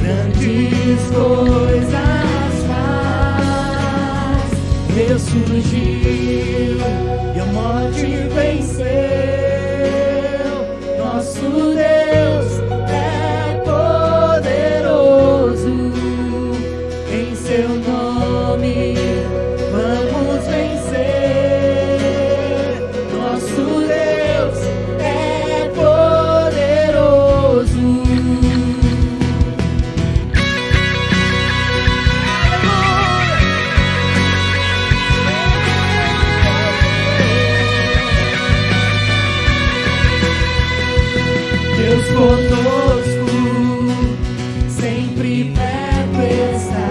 grandes coisas faz. Deus surgiu e a morte venceu. Nosso Deus é poderoso, em seu nome vamos vencer. Nosso Deus é poderoso. Deus conosco, sempre perto está,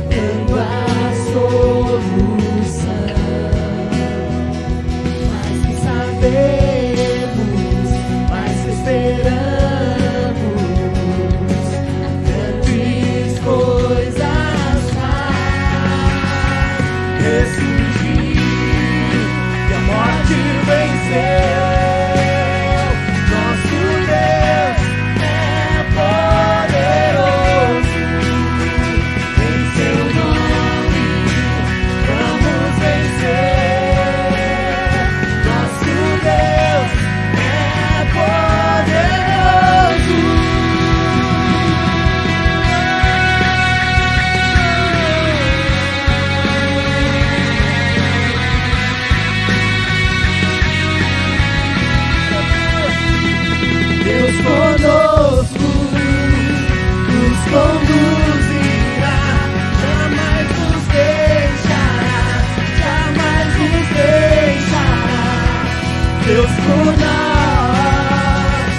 dando a solução. Mais que sabemos, mais que esperamos, grandes coisas faz. Ressurgiu e a morte venceu. Conosco nos conduzirá, jamais nos deixará, jamais nos deixará. Deus por nós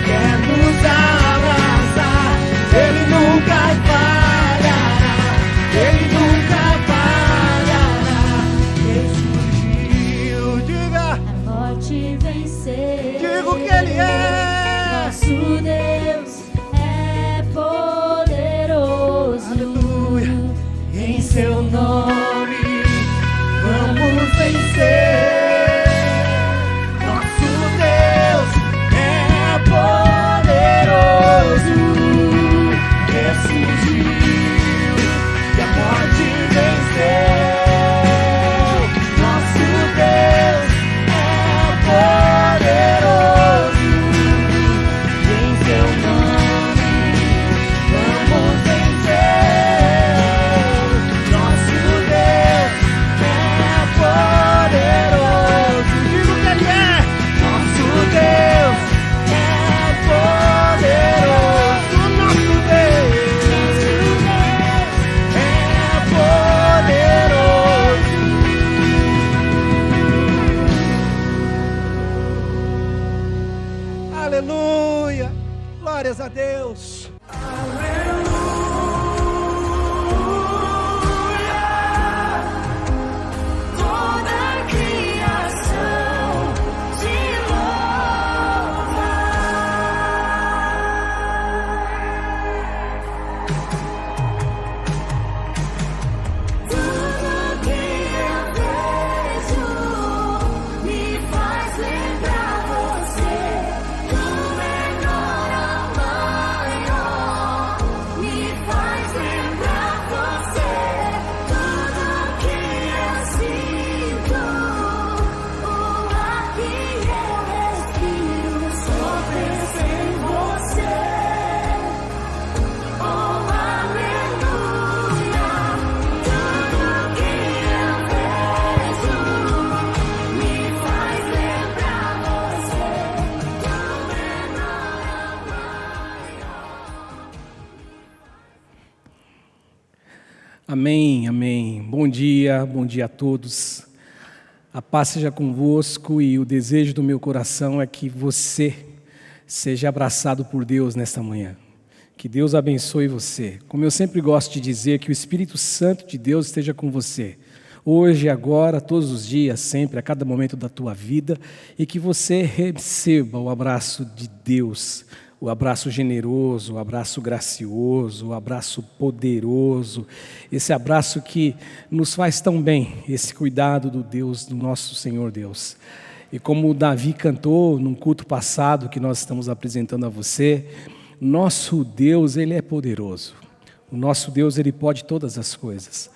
quer nos abraçar, Ele nunca falhará, Ele nunca falhará. Ele surgiu, diga, a morte venceu. Diga o que Ele é. Nosso Deus é poderoso. Aleluia. Em seu nome vamos vencer. Nosso Deus é poderoso. Ressurgiu e a morte venceu. Nosso Deus é poderoso. Aleluia, glórias a Deus. Amém, amém. Bom dia a todos. A paz seja convosco e o desejo do meu coração é que você seja abraçado por Deus nesta manhã. Que Deus abençoe você. Como eu sempre gosto de dizer, que o Espírito Santo de Deus esteja com você. Hoje, agora, todos os dias, sempre, a cada momento da tua vida. E que você receba o abraço de Deus. O abraço generoso, o abraço gracioso, o abraço poderoso, esse abraço que nos faz tão bem, esse cuidado do Deus, do nosso Senhor Deus. E como o Davi cantou num culto passado que nós estamos apresentando a você, nosso Deus, Ele é poderoso. O nosso Deus, Ele pode todas as coisas.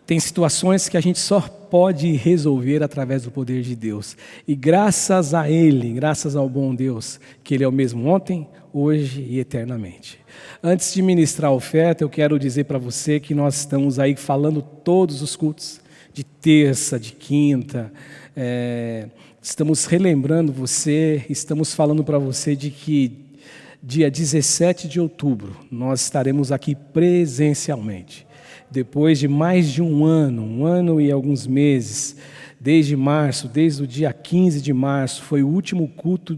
Tem situações que a gente só pode resolver através do poder de Deus. E graças a Ele, graças ao bom Deus, que Ele é o mesmo ontem, hoje e eternamente. Antes de ministrar a oferta, eu quero dizer para você que nós estamos aí falando todos os cultos, de terça, de quinta, estamos relembrando você, estamos falando para você de que dia 17 de outubro nós estaremos aqui presencialmente. Depois de mais de um ano e alguns meses, desde março, desde o dia 15 de março, foi o último culto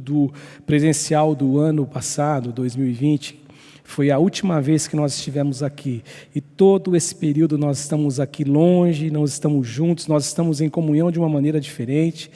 presencial do ano passado, 2020, foi a última vez que nós estivemos aqui. E todo esse período nós estamos aqui longe, nós estamos juntos, nós estamos em comunhão de uma maneira diferente.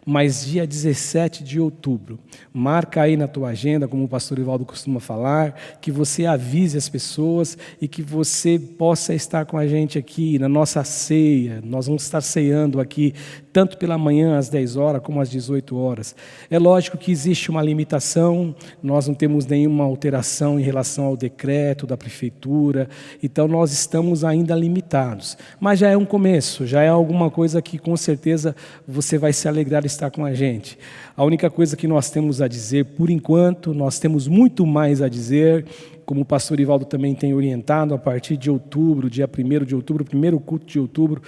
Mas dia 17 de outubro, marca aí na tua agenda, como o pastor Ivaldo costuma falar, que você avise as pessoas e que você possa estar com a gente aqui na nossa ceia. Nós vamos estar ceando aqui, tanto pela manhã às 10 horas, como às 18 horas. É lógico que existe uma limitação, nós não temos nenhuma alteração em relação ao decreto da prefeitura, então nós estamos ainda limitados. Mas já é um começo, já é alguma coisa que com certeza você vai se alegrar de estar com a gente. A única coisa que nós temos a dizer, por enquanto, nós temos muito mais a dizer, como o pastor Ivaldo também tem orientado, a partir de outubro, dia 1º de outubro, primeiro culto de outubro,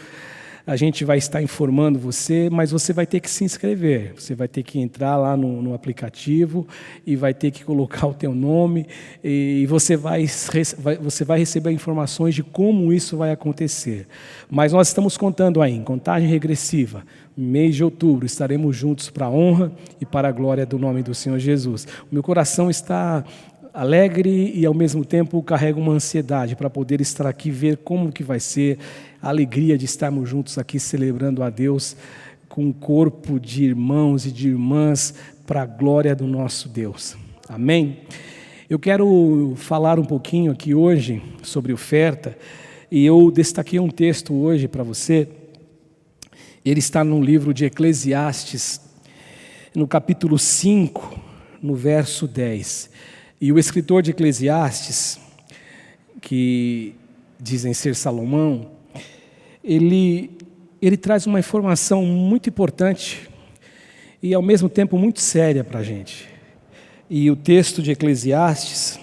a gente vai estar informando você, mas você vai ter que se inscrever, você vai ter que entrar lá no aplicativo e vai ter que colocar o teu nome e você vai receber informações de como isso vai acontecer. Mas nós estamos contando aí, em contagem regressiva, mês de outubro, estaremos juntos para a honra e para a glória do nome do Senhor Jesus. O meu coração está alegre e ao mesmo tempo carrega uma ansiedade para poder estar aqui, ver como que vai ser a alegria de estarmos juntos aqui celebrando a Deus com um corpo de irmãos e de irmãs para a glória do nosso Deus. Amém? Eu quero falar um pouquinho aqui hoje sobre oferta e eu destaquei um texto hoje para você. Ele está no livro de Eclesiastes, no capítulo 5, no verso 10. E o escritor de Eclesiastes, que dizem ser Salomão, ele traz uma informação muito importante e ao mesmo tempo muito séria para a gente. E o texto de Eclesiastes,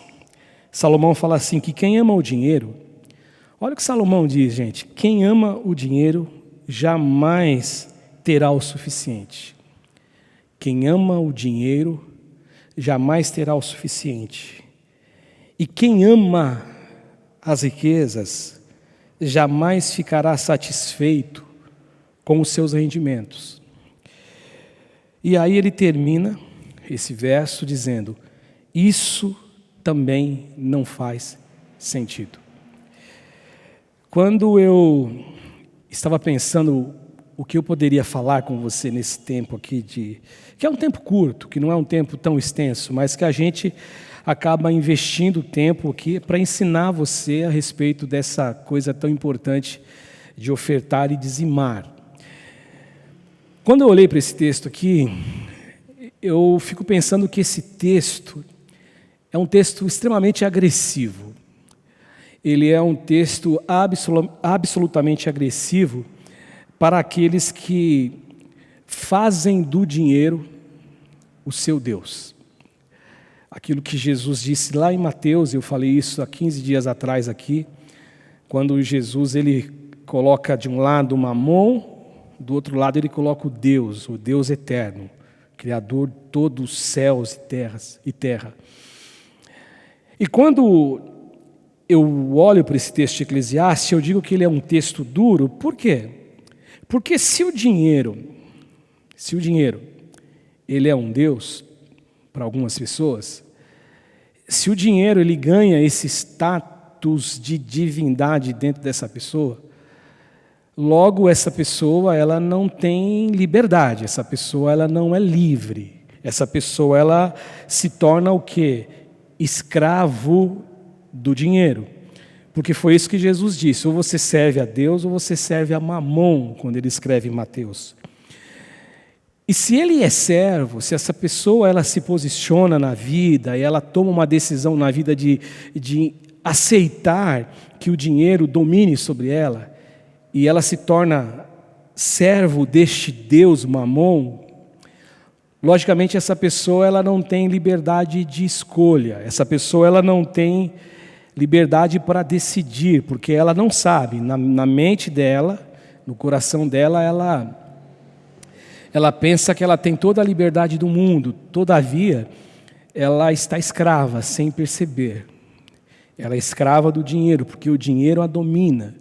Salomão fala assim, que quem ama o dinheiro, olha o que Salomão diz, gente, quem ama o dinheiro jamais terá o suficiente. Quem ama o dinheiro jamais terá o suficiente. E quem ama as riquezas jamais ficará satisfeito com os seus rendimentos. E aí ele termina esse verso dizendo: isso também não faz sentido. Quando eu estava pensando o que eu poderia falar com você nesse tempo aqui, que é um tempo curto, que não é um tempo tão extenso, mas que a gente acaba investindo tempo aqui para ensinar você a respeito dessa coisa tão importante de ofertar e dizimar. Quando eu olhei para esse texto aqui, eu fico pensando que esse texto é um texto extremamente agressivo. Ele é um texto absolutamente agressivo para aqueles que fazem do dinheiro o seu Deus. Aquilo que Jesus disse lá em Mateus, eu falei isso há 15 dias atrás aqui, quando Jesus ele coloca de um lado o Mamon, do outro lado ele coloca o Deus eterno, Criador de todos os céus e terra. E quando eu olho para esse texto de Eclesiastes, eu digo que ele é um texto duro, por quê? Porque se o dinheiro, ele é um Deus para algumas pessoas, se o dinheiro ele ganha esse status de divindade dentro dessa pessoa, logo essa pessoa ela não tem liberdade, essa pessoa ela não é livre, essa pessoa ela se torna o quê? Escravo do dinheiro. Porque foi isso que Jesus disse, ou você serve a Deus ou você serve a Mamon, quando ele escreve em Mateus. E se ele é servo, se essa pessoa ela se posiciona na vida e ela toma uma decisão na vida de aceitar que o dinheiro domine sobre ela, e ela se torna servo deste Deus Mamon, logicamente essa pessoa ela não tem liberdade de escolha, essa pessoa ela não tem liberdade para decidir, porque ela não sabe, na mente dela, no coração dela, ela pensa que ela tem toda a liberdade do mundo, todavia, ela está escrava, sem perceber. Ela é escrava do dinheiro, porque o dinheiro a domina.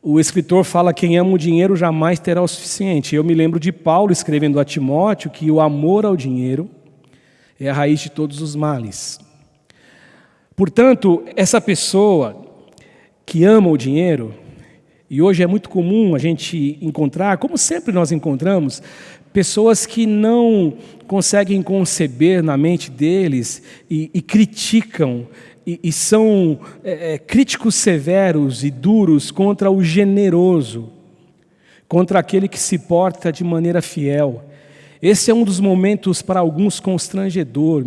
O escritor fala: quem ama o dinheiro jamais terá o suficiente. Eu me lembro de Paulo escrevendo a Timóteo que o amor ao dinheiro é a raiz de todos os males. Portanto, essa pessoa que ama o dinheiro, e hoje é muito comum a gente encontrar, como sempre nós encontramos, pessoas que não conseguem conceber na mente deles e criticam, e são críticos severos e duros contra o generoso, contra aquele que se porta de maneira fiel. Esse é um dos momentos para alguns constrangedor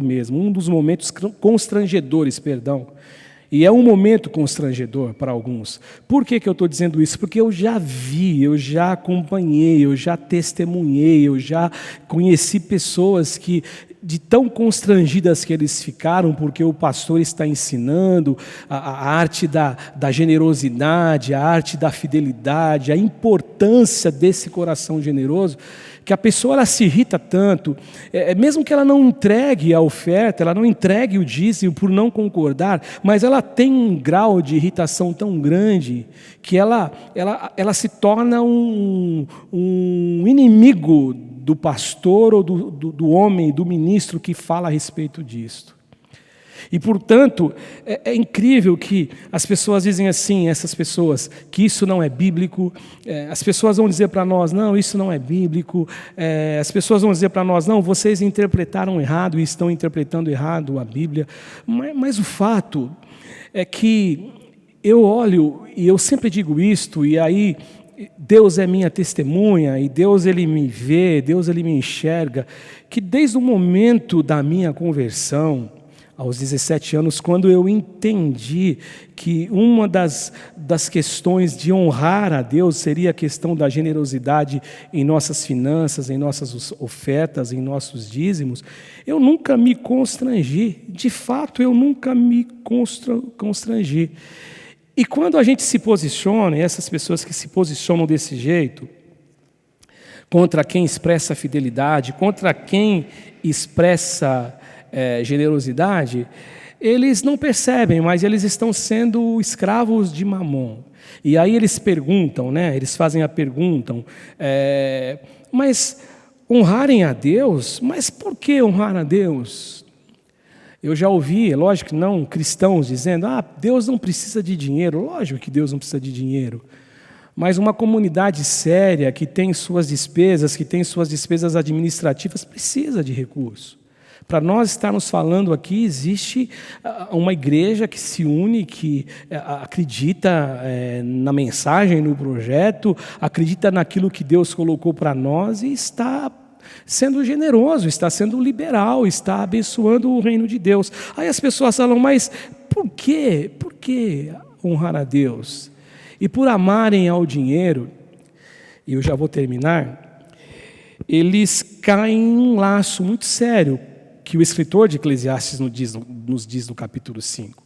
mesmo, um dos momentos constrangedores, perdão. E é um momento constrangedor para alguns. Por que eu estou dizendo isso? Porque eu já vi, eu já acompanhei, eu já testemunhei, eu já conheci pessoas que, de tão constrangidas que eles ficaram, porque o pastor está ensinando a arte da generosidade, a arte da fidelidade, a importância desse coração generoso, que a pessoa ela se irrita tanto, mesmo que ela não entregue a oferta, ela não entregue o dízimo por não concordar, mas ela tem um grau de irritação tão grande que ela se torna um inimigo do pastor ou do homem, do ministro que fala a respeito disto. E, portanto, é incrível que as pessoas dizem assim, essas pessoas, que isso não é bíblico, as pessoas vão dizer para nós, não, isso não é bíblico, as pessoas vão dizer para nós, não, vocês interpretaram errado e estão interpretando errado a Bíblia, mas o fato é que eu olho, e eu sempre digo isto, e aí Deus é minha testemunha, e Deus ele me vê, Deus ele me enxerga, que desde o momento da minha conversão, aos 17 anos, quando eu entendi que uma das questões de honrar a Deus seria a questão da generosidade em nossas finanças, em nossas ofertas, em nossos dízimos, eu nunca me constrangi, de fato eu nunca me constrangi. E quando a gente se posiciona, e essas pessoas que se posicionam desse jeito, contra quem expressa fidelidade, contra quem expressa generosidade, eles não percebem, mas eles estão sendo escravos de Mamon. E aí eles perguntam, né? Eles fazem a pergunta, mas honrarem a Deus? Mas por que honrar a Deus? Eu já ouvi, lógico que não, cristãos dizendo, Deus não precisa de dinheiro. Lógico que Deus não precisa de dinheiro. Mas uma comunidade séria, que tem suas despesas administrativas, precisa de recurso. Para nós estarmos falando aqui, existe uma igreja que se une, que acredita na mensagem, no projeto, acredita naquilo que Deus colocou para nós e está sendo generoso, está sendo liberal, está abençoando o reino de Deus. Aí as pessoas falam, mas por quê? Por que honrar a Deus? E por amarem ao dinheiro, e eu já vou terminar, eles caem em um laço muito sério, que o escritor de Eclesiastes nos diz no capítulo 5.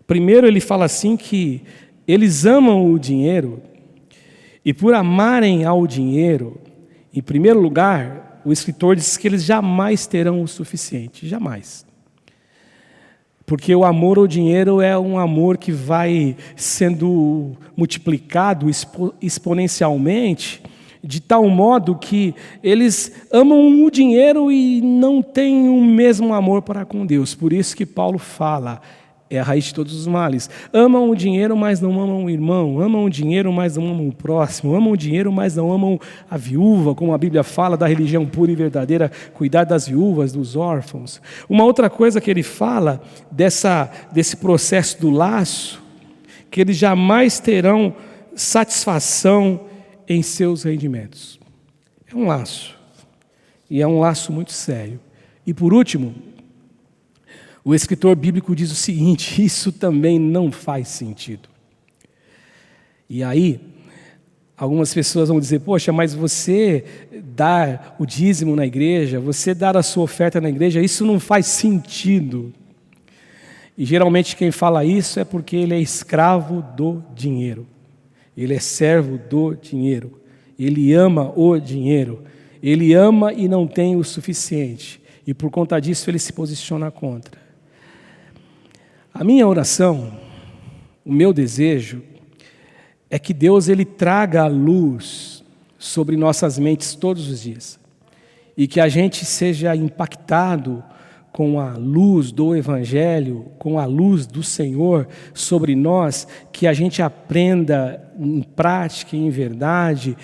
Primeiro ele fala assim que eles amam o dinheiro, e por amarem ao dinheiro, em primeiro lugar, o escritor diz que eles jamais terão o suficiente, jamais. Porque o amor ao dinheiro é um amor que vai sendo multiplicado exponencialmente, de tal modo que eles amam o dinheiro e não têm o mesmo amor para com Deus. Por isso que Paulo fala, é a raiz de todos os males. Amam o dinheiro, mas não amam o irmão. Amam o dinheiro, mas não amam o próximo. Amam o dinheiro, mas não amam a viúva, como a Bíblia fala da religião pura e verdadeira, cuidar das viúvas, dos órfãos. Uma outra coisa que ele fala desse processo do laço, que eles jamais terão satisfação em seus rendimentos. É um laço. E é um laço muito sério. E por último, o escritor bíblico diz o seguinte: isso também não faz sentido. E aí, algumas pessoas vão dizer: poxa, mas você dar o dízimo na igreja, você dar a sua oferta na igreja, isso não faz sentido. E geralmente quem fala isso é porque ele é escravo do dinheiro. Ele é servo do dinheiro. Ele ama o dinheiro. Ele ama e não tem o suficiente. E por conta disso ele se posiciona contra. A minha oração, o meu desejo, é que Deus ele traga a luz sobre nossas mentes todos os dias. E que a gente seja impactado com a luz do Evangelho, com a luz do Senhor sobre nós, que a gente aprenda em prática e em verdade,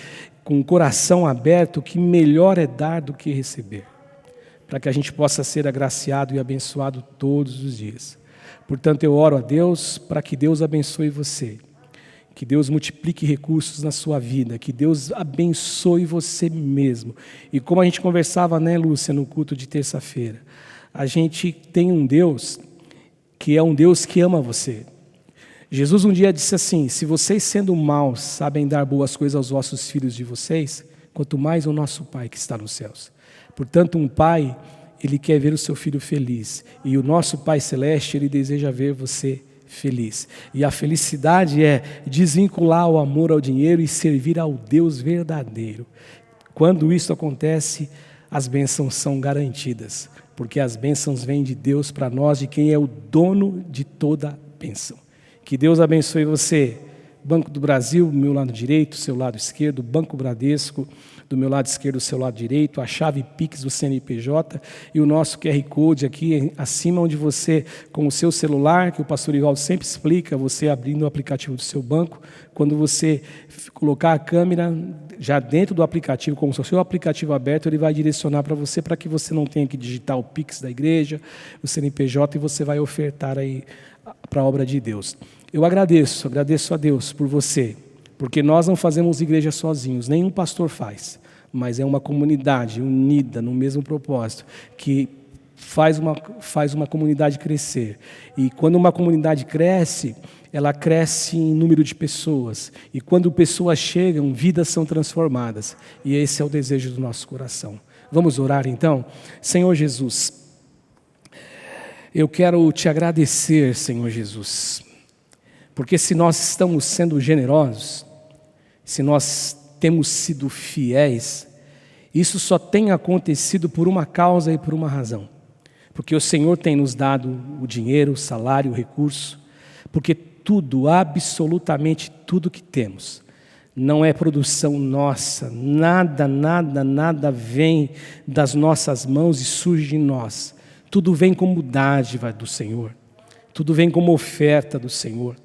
com o coração aberto, que melhor é dar do que receber, para que a gente possa ser agraciado e abençoado todos os dias. Portanto, eu oro a Deus para que Deus abençoe você, que Deus multiplique recursos na sua vida, que Deus abençoe você mesmo. E como a gente conversava, né, Lúcia, no culto de terça-feira, a gente tem um Deus que é um Deus que ama você. Jesus um dia disse assim: se vocês sendo maus sabem dar boas coisas aos vossos filhos de vocês, quanto mais o nosso Pai que está nos céus. Portanto, um pai, ele quer ver o seu filho feliz. E o nosso Pai Celeste, ele deseja ver você feliz. E a felicidade é desvincular o amor ao dinheiro e servir ao Deus verdadeiro. Quando isso acontece, as bênçãos são garantidas, porque as bênçãos vêm de Deus para nós, de quem é o dono de toda bênção. Que Deus abençoe você. Banco do Brasil, do meu lado direito, seu lado esquerdo, Banco Bradesco, do meu lado esquerdo, seu lado direito, a chave Pix do CNPJ e o nosso QR Code aqui acima, onde você, com o seu celular, que o pastor Ivaldo sempre explica, você abrindo o aplicativo do seu banco, quando você colocar a câmera já dentro do aplicativo, com o seu aplicativo aberto, ele vai direcionar para você, para que você não tenha que digitar o Pix da igreja, o CNPJ, e você vai ofertar aí para a obra de Deus. Eu agradeço a Deus por você, porque nós não fazemos igreja sozinhos, nenhum pastor faz, mas é uma comunidade unida no mesmo propósito, que faz uma comunidade crescer. E quando uma comunidade cresce, ela cresce em número de pessoas. E quando pessoas chegam, vidas são transformadas. E esse é o desejo do nosso coração. Vamos orar então? Senhor Jesus, eu quero te agradecer, Senhor Jesus, porque se nós estamos sendo generosos, se nós temos sido fiéis, isso só tem acontecido por uma causa e por uma razão. Porque o Senhor tem nos dado o dinheiro, o salário, o recurso, porque tudo, absolutamente tudo que temos, não é produção nossa, nada vem das nossas mãos e surge de nós. Tudo vem como dádiva do Senhor, tudo vem como oferta do Senhor,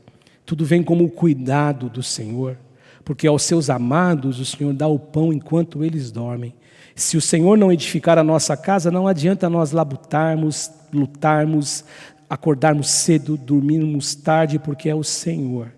tudo vem como cuidado do Senhor, porque aos seus amados o Senhor dá o pão enquanto eles dormem. Se o Senhor não edificar a nossa casa, não adianta nós labutarmos, lutarmos, acordarmos cedo, dormirmos tarde, porque é o Senhor,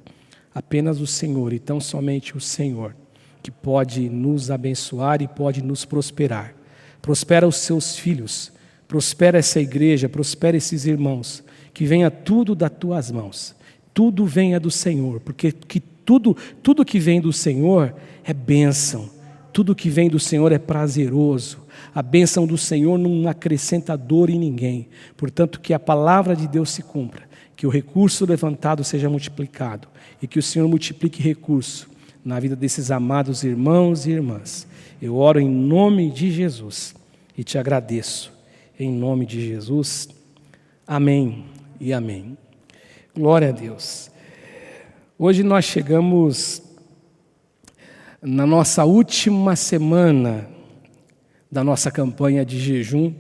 apenas o Senhor e tão somente o Senhor, que pode nos abençoar e pode nos prosperar. Prospera os seus filhos, prospera essa igreja, prospera esses irmãos, que venha tudo das tuas mãos, tudo venha do Senhor, porque tudo que vem do Senhor é bênção, tudo que vem do Senhor é prazeroso, a bênção do Senhor não acrescenta dor em ninguém, portanto que a palavra de Deus se cumpra, que o recurso levantado seja multiplicado, e que o Senhor multiplique recurso na vida desses amados irmãos e irmãs. Eu oro em nome de Jesus, e te agradeço, em nome de Jesus, amém e amém. Glória a Deus. Hoje nós chegamos na nossa última semana da nossa campanha de jejum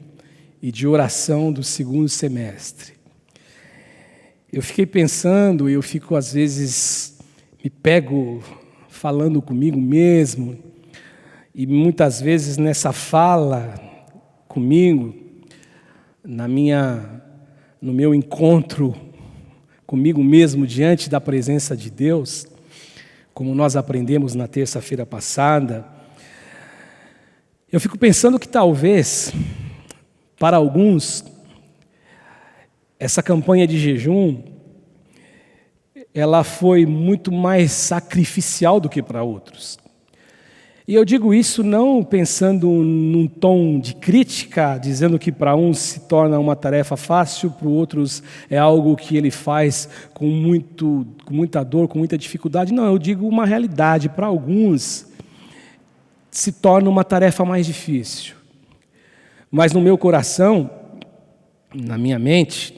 e de oração do segundo semestre. Eu fiquei pensando, eu fico às vezes, me pego falando comigo mesmo, e muitas vezes nessa fala comigo, no meu encontro comigo mesmo diante da presença de Deus, como nós aprendemos na terça-feira passada, Eu fico pensando que talvez, para alguns, essa campanha de jejum, ela foi muito mais sacrificial do que para outros. E eu digo isso não pensando num tom de crítica, dizendo que para uns se torna uma tarefa fácil, para outros é algo que ele faz com muita dor, com muita dificuldade. Não, eu digo uma realidade. Para alguns se torna uma tarefa mais difícil. Mas no meu coração, na minha mente,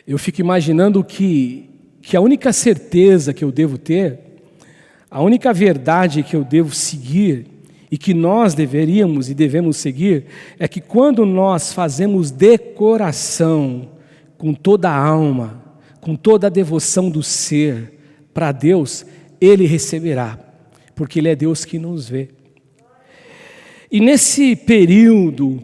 eu fico imaginando que a única certeza que eu devo ter, a única verdade que eu devo seguir e que nós deveríamos e devemos seguir é que quando nós fazemos de coração, com toda a alma, com toda a devoção do ser para Deus, Ele receberá, porque Ele é Deus que nos vê. E nesse período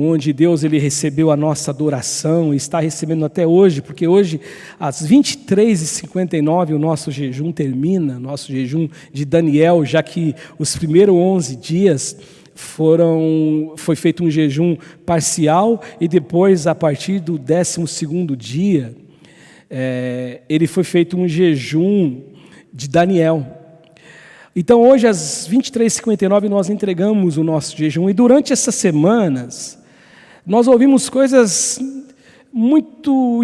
onde Deus ele recebeu a nossa adoração, e está recebendo até hoje, porque hoje, às 23h59, o nosso jejum termina, nosso jejum de Daniel, já que os primeiros 11 dias foi feito um jejum parcial, e depois, a partir do 12º dia, ele foi feito um jejum de Daniel. Então, hoje, às 23h59, nós entregamos o nosso jejum. E durante essas semanas, nós ouvimos coisas muito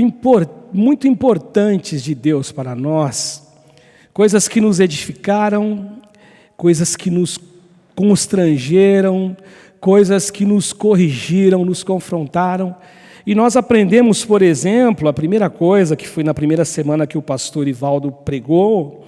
importantes de Deus para nós. Coisas que nos edificaram, coisas que nos constrangeram, coisas que nos corrigiram, nos confrontaram. E nós aprendemos, por exemplo, a primeira coisa, que foi na primeira semana que o pastor Ivaldo pregou,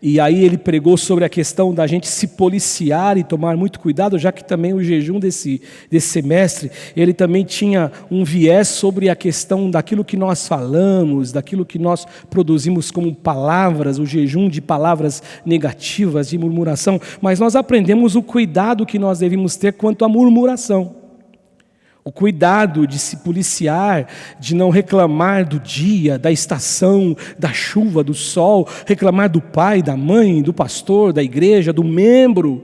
e aí ele pregou sobre a questão da gente se policiar e tomar muito cuidado, já que também o jejum desse semestre, ele também tinha um viés sobre a questão daquilo que nós falamos, daquilo que nós produzimos como palavras, o jejum de palavras negativas, de murmuração, mas nós aprendemos o cuidado que nós devemos ter quanto à murmuração. O cuidado de se policiar, de não reclamar do dia, da estação, da chuva, do sol, reclamar do pai, da mãe, do pastor, da igreja, do membro.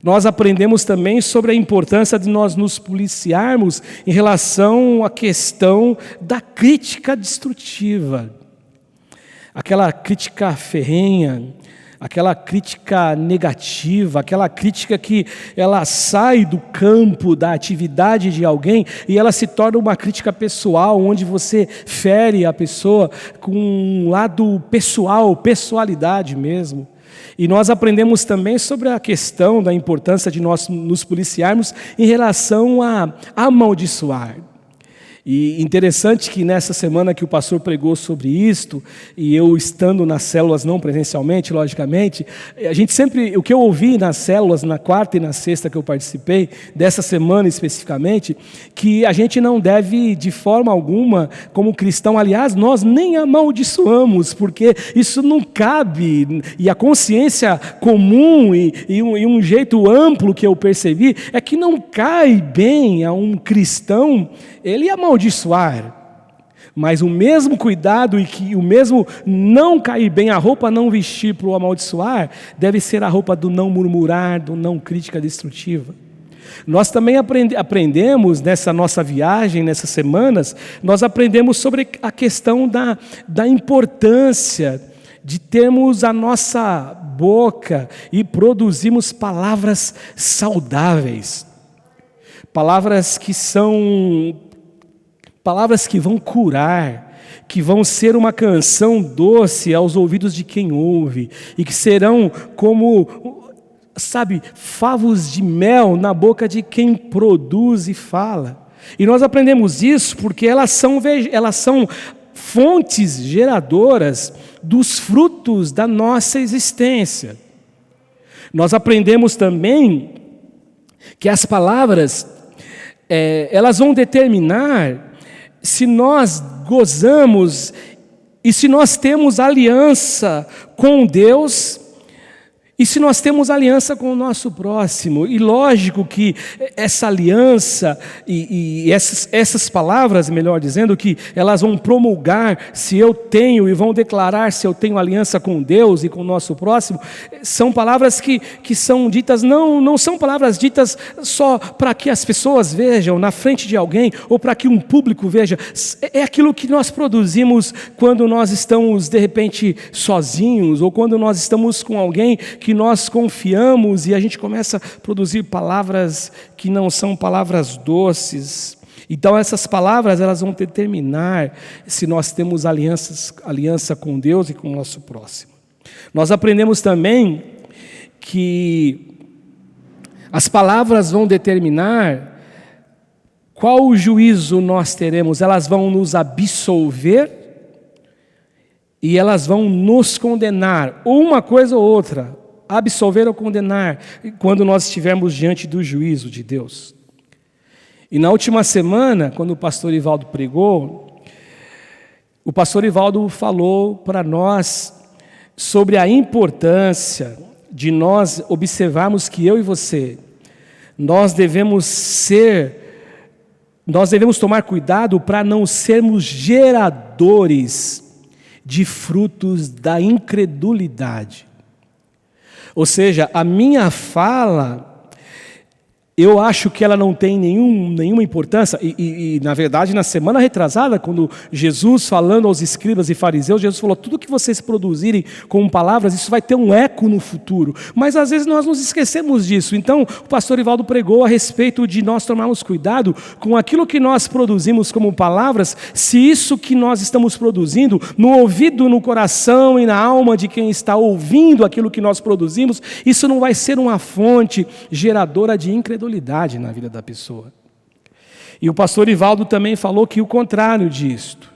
Nós aprendemos também sobre a importância de nós nos policiarmos em relação à questão da crítica destrutiva. Aquela crítica ferrenha, aquela crítica negativa, aquela crítica que ela sai do campo da atividade de alguém e ela se torna uma crítica pessoal, onde você fere a pessoa com um lado pessoal, pessoalidade mesmo. E nós aprendemos também sobre a questão da importância de nós nos policiarmos em relação a amaldiçoar. E interessante que nessa semana que o pastor pregou sobre isto, e eu estando nas células, não presencialmente, logicamente, a gente sempre, o que eu ouvi nas células, na quarta e na sexta que eu participei, dessa semana especificamente, que a gente não deve, de forma alguma, como cristão, aliás, nós nem amaldiçoamos, porque isso não cabe, e a consciência comum e um jeito amplo que eu percebi, é que não cai bem a um cristão ele amaldiçoar, mas o mesmo cuidado e que o mesmo não cair bem, a roupa não vestir para o amaldiçoar, deve ser a roupa do não murmurar, do não crítica destrutiva. Nós também aprendemos nessa nossa viagem, nessas semanas, nós aprendemos sobre a questão da importância de termos a nossa boca e produzirmos palavras saudáveis, palavras que são palavras que vão curar, que vão ser uma canção doce aos ouvidos de quem ouve, e que serão como, favos de mel na boca de quem produz e fala. E nós aprendemos isso porque elas são fontes geradoras dos frutos da nossa existência. Nós aprendemos também que as palavras, elas vão determinar se nós gozamos e se nós temos aliança com Deus E se nós temos aliança com o nosso próximo, e lógico que essa aliança e essas palavras, melhor dizendo, que elas vão promulgar se eu tenho e vão declarar se eu tenho aliança com Deus e com o nosso próximo, são palavras que são ditas, não são palavras ditas só para que as pessoas vejam na frente de alguém ou para que um público veja, é aquilo que nós produzimos quando nós estamos de repente sozinhos ou quando nós estamos com alguém que nós confiamos e a gente começa a produzir palavras que não são palavras doces. Então essas palavras elas vão determinar se nós temos aliança com Deus e com o nosso próximo. Nós aprendemos também que as palavras vão determinar qual o juízo nós teremos. Elas vão nos absolver e elas vão nos condenar, ou uma coisa ou outra. Absolver ou condenar, quando nós estivermos diante do juízo de Deus. E na última semana, quando o pastor Ivaldo pregou, o pastor Ivaldo falou para nós sobre a importância de nós observarmos que eu e você, nós devemos tomar cuidado para não sermos geradores de frutos da incredulidade. Ou seja, a minha fala, eu acho que ela não tem nenhuma importância, e na verdade na semana retrasada, quando Jesus falando aos escribas e fariseus, Jesus falou, tudo que vocês produzirem com palavras, isso vai ter um eco no futuro, mas às vezes nós nos esquecemos disso. Então o pastor Ivaldo pregou a respeito de nós tomarmos cuidado com aquilo que nós produzimos como palavras, se isso que nós estamos produzindo, no ouvido, no coração e na alma de quem está ouvindo aquilo que nós produzimos, isso não vai ser uma fonte geradora de incredulidade na vida da pessoa. E o pastor Ivaldo também falou que o contrário disto.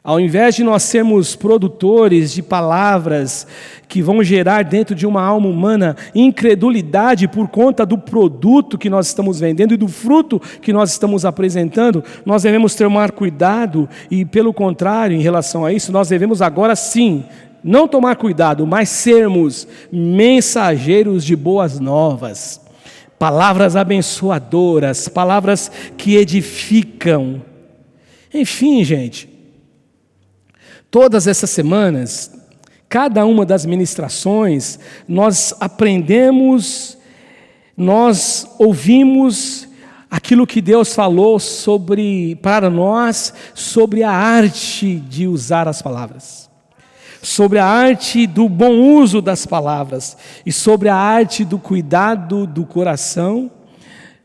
Ao invés de nós sermos produtores de palavras que vão gerar dentro de uma alma humana incredulidade por conta do produto que nós estamos vendendo e do fruto que nós estamos apresentando, nós devemos tomar cuidado e, pelo contrário, em relação a isso, nós devemos agora sim, não tomar cuidado, mas sermos mensageiros de boas novas. Palavras abençoadoras, palavras que edificam. Enfim, gente, todas essas semanas, cada uma das ministrações, nós aprendemos, nós ouvimos aquilo que Deus falou para nós, sobre a arte de usar as palavras. Sobre a arte do bom uso das palavras e sobre a arte do cuidado do coração,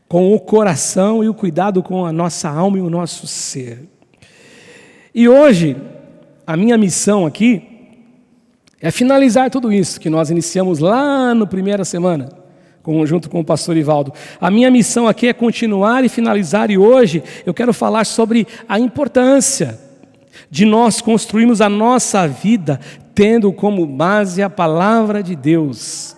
com o coração e o cuidado com a nossa alma e o nosso ser. E hoje, a minha missão aqui é finalizar tudo isso que nós iniciamos lá na primeira semana, junto com o pastor Ivaldo. A minha missão aqui é continuar e finalizar, e hoje eu quero falar sobre a importância de nós construirmos a nossa vida tendo como base a palavra de Deus.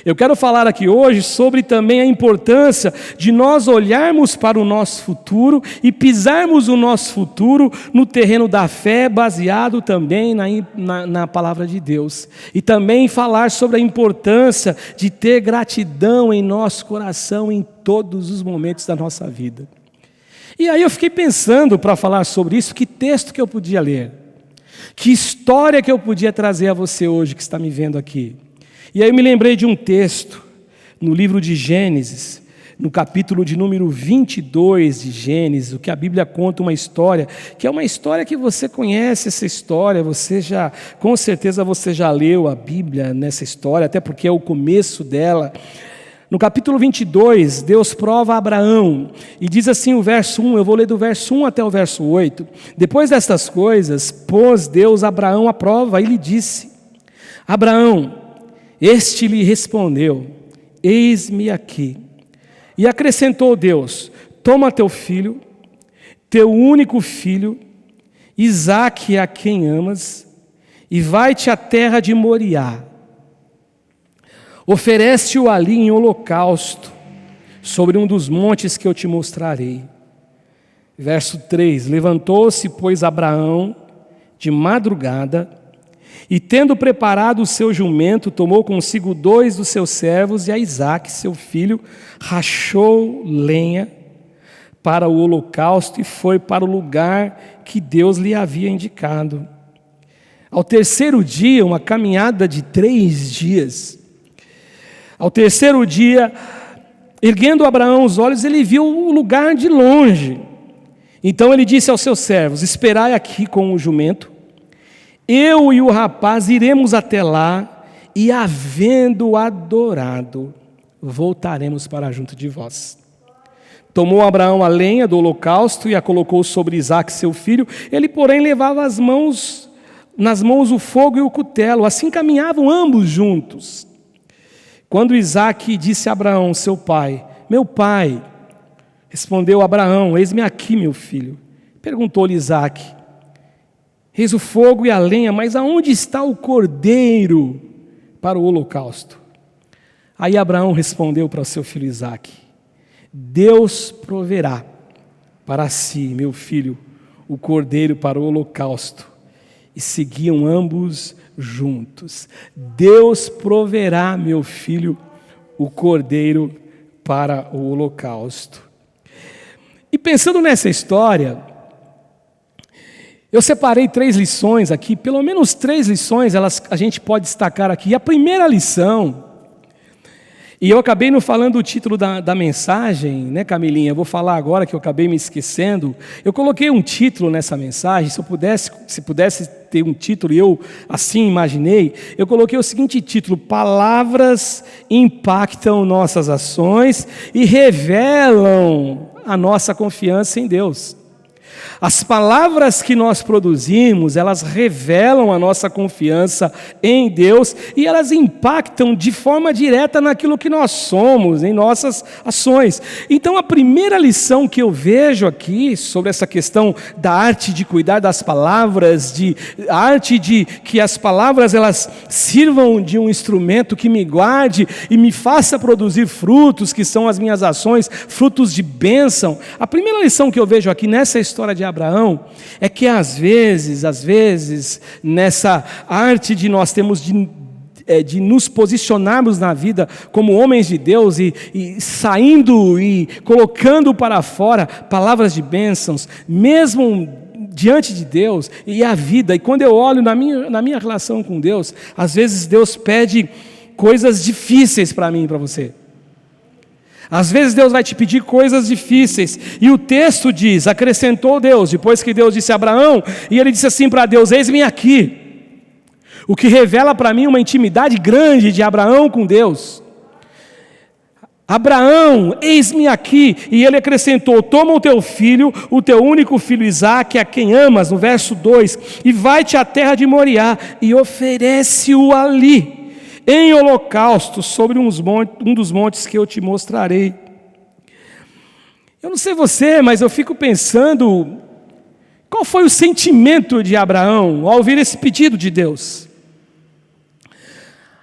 Eu quero falar aqui hoje sobre também a importância de nós olharmos para o nosso futuro e pisarmos o nosso futuro no terreno da fé, baseado também na palavra de Deus. E também falar sobre a importância de ter gratidão em nosso coração em todos os momentos da nossa vida. E aí eu fiquei pensando para falar sobre isso, que texto que eu podia ler, que história que eu podia trazer a você hoje que está me vendo aqui. E aí eu me lembrei de um texto no livro de Gênesis, no capítulo de número 22 de Gênesis, o que a Bíblia conta uma história, que é uma história que você conhece essa história, com certeza você já leu a Bíblia nessa história, até porque é o começo dela. No capítulo 22, Deus prova a Abraão, e diz assim o verso 1, eu vou ler do verso 1 até o verso 8. Depois destas coisas, pôs Deus Abraão à prova e lhe disse: Abraão, este lhe respondeu: eis-me aqui. E acrescentou Deus: toma teu filho, teu único filho, Isaque, a quem amas, e vai-te à terra de Moriá. Oferece-o ali em holocausto, sobre um dos montes que eu te mostrarei. Verso 3: levantou-se, pois, Abraão de madrugada, E tendo preparado o seu jumento, tomou consigo 2 dos seus servos e a Isaque, seu filho, rachou lenha para o holocausto e foi para o lugar que Deus lhe havia indicado. Ao terceiro dia, uma caminhada de 3 dias, ao terceiro dia, erguendo Abraão os olhos, ele viu o lugar de longe. Então ele disse aos seus servos: esperai aqui com o jumento, eu e o rapaz iremos até lá, e havendo adorado, voltaremos para junto de vós. Tomou Abraão a lenha do holocausto e a colocou sobre Isaque seu filho. Ele, porém, levava nas mãos o fogo e o cutelo. Assim caminhavam ambos juntos. Quando Isaque disse a Abraão, seu pai: meu pai, respondeu Abraão: eis-me aqui, meu filho. Perguntou-lhe Isaque: eis o fogo e a lenha, mas aonde está o cordeiro para o holocausto? Aí Abraão respondeu para o seu filho Isaque: Deus proverá para si, meu filho, o cordeiro para o holocausto. E seguiam ambos juntos. Deus proverá, meu filho, o cordeiro para o holocausto. E pensando nessa história, eu separei 3 lições aqui, pelo menos 3 lições a gente pode destacar aqui. E a primeira lição, e eu acabei não falando o título da mensagem, né, Camilinha? Eu vou falar agora que eu acabei me esquecendo. Eu coloquei um título nessa mensagem, se pudesse ter um título, e eu assim imaginei, eu coloquei o seguinte título: palavras impactam nossas ações e revelam a nossa confiança em Deus. As palavras que nós produzimos, elas revelam a nossa confiança em Deus e elas impactam de forma direta naquilo que nós somos, em nossas ações. Então a primeira lição que eu vejo aqui sobre essa questão da arte de cuidar das palavras, a arte de que as palavras elas sirvam de um instrumento que me guarde e me faça produzir frutos, que são as minhas ações, frutos de bênção. A primeira lição que eu vejo aqui nessa história de Abraão é que às vezes, nessa arte de nós temos de nos posicionarmos na vida como homens de Deus e saindo e colocando para fora palavras de bênçãos, mesmo diante de Deus e a vida. E quando eu olho na minha relação com Deus, às vezes Deus pede coisas difíceis para mim e para você. Às vezes Deus vai te pedir coisas difíceis, e o texto diz, acrescentou Deus, depois que Deus disse a Abraão, e ele disse assim para Deus: eis-me aqui, o que revela para mim uma intimidade grande de Abraão com Deus. Abraão, eis-me aqui, e ele acrescentou: toma o teu filho, o teu único filho Isaque, a quem amas, no verso 2, e vai-te à terra de Moriá, e oferece-o ali, em holocausto, sobre um dos montes que eu te mostrarei. Eu não sei você, mas eu fico pensando, qual foi o sentimento de Abraão ao ouvir esse pedido de Deus?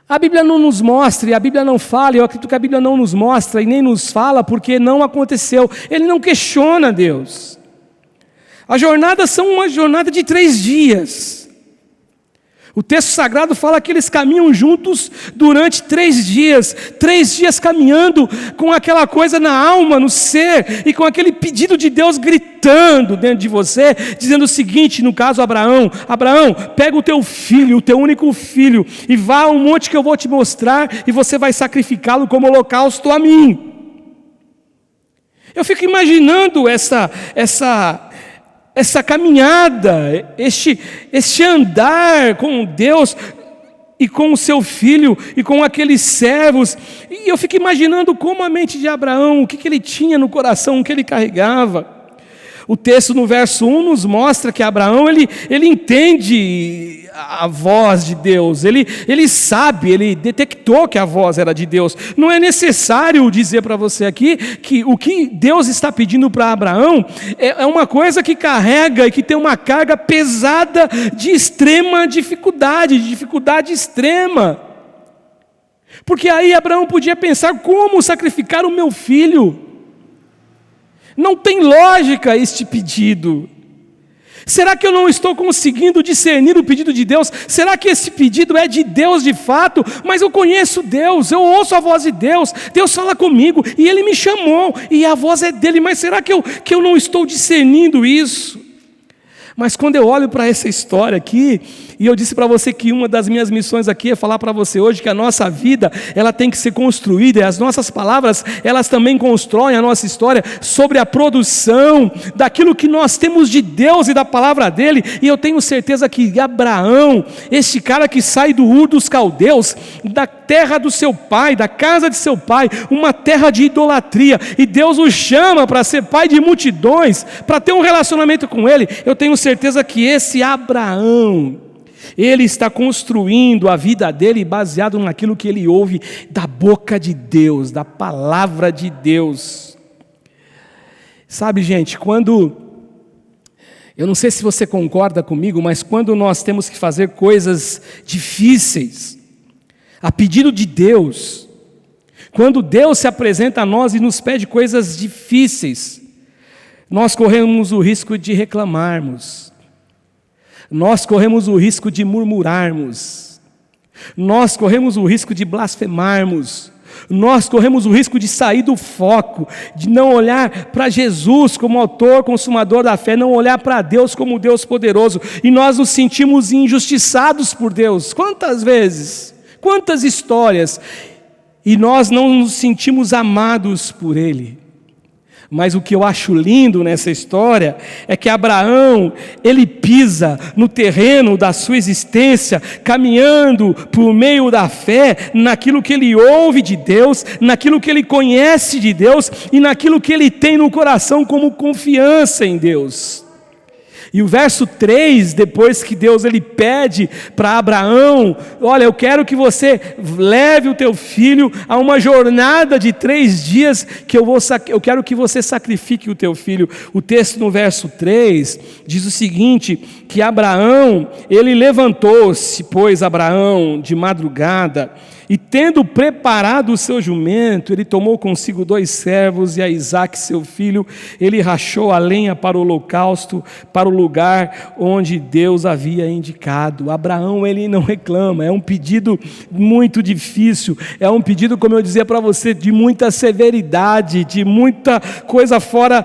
A Bíblia não nos mostra, e a Bíblia não fala, eu acredito que a Bíblia não nos mostra e nem nos fala porque não aconteceu. Ele não questiona Deus. As jornadas são uma jornada de 3 dias. O texto sagrado fala que eles caminham juntos durante 3 dias. 3 dias caminhando com aquela coisa na alma, no ser, e com aquele pedido de Deus gritando dentro de você, dizendo o seguinte, no caso Abraão: Abraão, pega o teu filho, o teu único filho, e vá ao monte que eu vou te mostrar, e você vai sacrificá-lo como holocausto a mim. Eu fico imaginando essa caminhada, este andar com Deus e com o seu filho e com aqueles servos, e eu fico imaginando como a mente de Abraão, o que ele tinha no coração, o que ele carregava. O texto no verso 1 nos mostra que Abraão, ele entende a voz de Deus, ele sabe, ele detectou que a voz era de Deus. Não é necessário dizer para você aqui que o que Deus está pedindo para Abraão é uma coisa que carrega e que tem uma carga pesada de extrema dificuldade, de dificuldade extrema. Porque aí Abraão podia pensar: como sacrificar o meu filho? Não tem lógica este pedido. Será que eu não estou conseguindo discernir o pedido de Deus? Será que esse pedido é de Deus de fato? Mas eu conheço Deus, eu ouço a voz de Deus, Deus fala comigo e Ele me chamou e a voz é dEle, mas será que eu não estou discernindo isso? Mas quando eu olho para essa história aqui, e eu disse para você que uma das minhas missões aqui é falar para você hoje que a nossa vida, ela tem que ser construída, e as nossas palavras, elas também constroem a nossa história sobre a produção daquilo que nós temos de Deus e da palavra dEle, e eu tenho certeza que Abraão, este cara que sai do Ur dos Caldeus, da terra do seu pai, da casa de seu pai, uma terra de idolatria, e Deus o chama para ser pai de multidões, para ter um relacionamento com Ele. Eu tenho certeza que esse Abraão, ele está construindo a vida dele baseado naquilo que ele ouve da boca de Deus, da palavra de Deus. Sabe, gente, eu não sei se você concorda comigo, mas quando nós temos que fazer coisas difíceis, a pedido de Deus, quando Deus se apresenta a nós e nos pede coisas difíceis, nós corremos o risco de reclamarmos, nós corremos o risco de murmurarmos, nós corremos o risco de blasfemarmos, nós corremos o risco de sair do foco, de não olhar para Jesus como autor, consumador da fé, não olhar para Deus como Deus poderoso, e nós nos sentimos injustiçados por Deus. Quantas vezes, quantas histórias, e nós não nos sentimos amados por Ele. Mas o que eu acho lindo nessa história é que Abraão, ele pisa no terreno da sua existência, caminhando por meio da fé, naquilo que ele ouve de Deus, naquilo que ele conhece de Deus e naquilo que ele tem no coração como confiança em Deus. E o verso 3, depois que Deus ele pede para Abraão, olha, eu quero que você leve o teu filho a uma jornada de 3 dias, que eu quero que você sacrifique o teu filho. O texto no verso 3 diz o seguinte, que Abraão, ele levantou-se, pois Abraão, de madrugada, e tendo preparado o seu jumento, ele tomou consigo 2 servos e a Isaque seu filho, ele rachou a lenha para o holocausto, para o lugar onde Deus havia indicado. Abraão, ele não reclama, é um pedido muito difícil, é um pedido, como eu dizia para você, de muita severidade, de muita coisa fora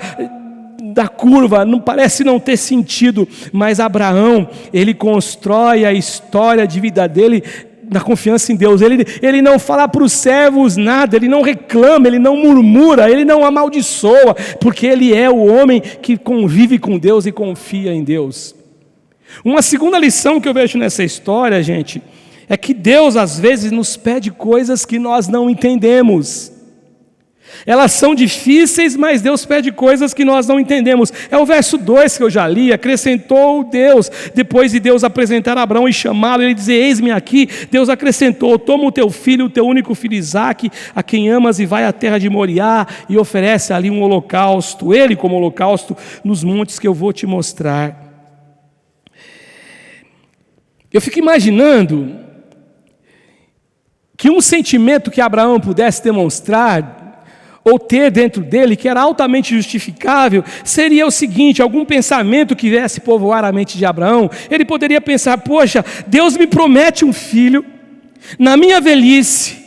da curva, não parece não ter sentido, mas Abraão, ele constrói a história de vida dele na confiança em Deus. Ele não fala para os servos nada, ele não reclama, ele não murmura, ele não amaldiçoa, porque ele é o homem que convive com Deus e confia em Deus. Uma segunda lição que eu vejo nessa história, gente, é que Deus às vezes nos pede coisas que nós não entendemos. Elas são difíceis, mas Deus pede coisas que nós não entendemos. É o verso 2 que eu já li, acrescentou Deus, depois de Deus apresentar a Abraão e chamá-lo, ele dizer, eis-me aqui, Deus acrescentou, toma o teu filho, o teu único filho Isaque, a quem amas, e vai à terra de Moriá, e oferece ali um holocausto, ele como holocausto, nos montes que eu vou te mostrar. Eu fico imaginando que um sentimento que Abraão pudesse demonstrar, ou ter dentro dele, que era altamente justificável, seria o seguinte, algum pensamento que viesse povoar a mente de Abraão. Ele poderia pensar, poxa, Deus me promete um filho, na minha velhice.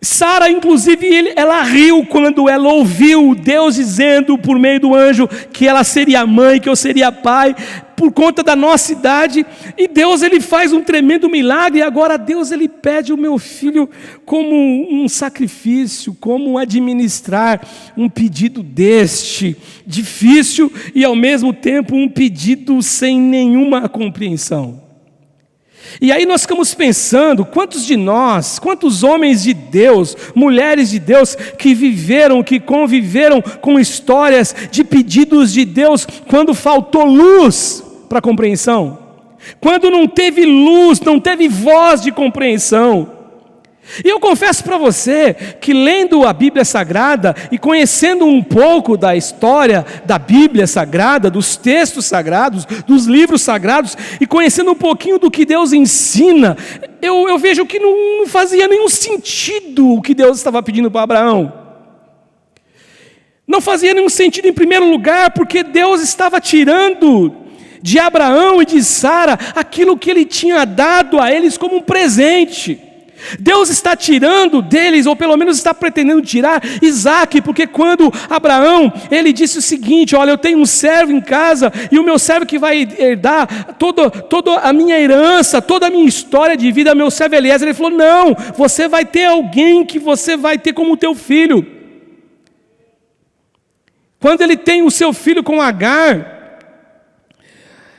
Sara, inclusive, ela riu quando ela ouviu Deus dizendo por meio do anjo que ela seria mãe, que eu seria pai, por conta da nossa idade, e Deus ele faz um tremendo milagre, e agora Deus ele pede o meu filho como um sacrifício, como administrar um pedido deste, difícil e ao mesmo tempo um pedido sem nenhuma compreensão. E aí nós ficamos pensando, quantos de nós, quantos homens de Deus, mulheres de Deus, que viveram, que conviveram com histórias de pedidos de Deus, quando faltou luz para compreensão, quando não teve luz, não teve voz de compreensão. E eu confesso para você que lendo a Bíblia Sagrada e conhecendo um pouco da história da Bíblia Sagrada, dos textos sagrados, dos livros sagrados, e conhecendo um pouquinho do que Deus ensina, eu vejo que não fazia nenhum sentido o que Deus estava pedindo para Abraão. Não fazia nenhum sentido, em primeiro lugar, porque Deus estava tirando de Abraão e de Sara aquilo que ele tinha dado a eles como um presente. Deus está tirando deles, ou pelo menos está pretendendo tirar Isaque, porque quando Abraão, ele disse o seguinte: olha, eu tenho um servo em casa, e o meu servo que vai herdar toda a minha herança, toda a minha história de vida, meu servo Eliezer. Ele falou: não, você vai ter alguém que você vai ter como teu filho. Quando ele tem o seu filho com Agar,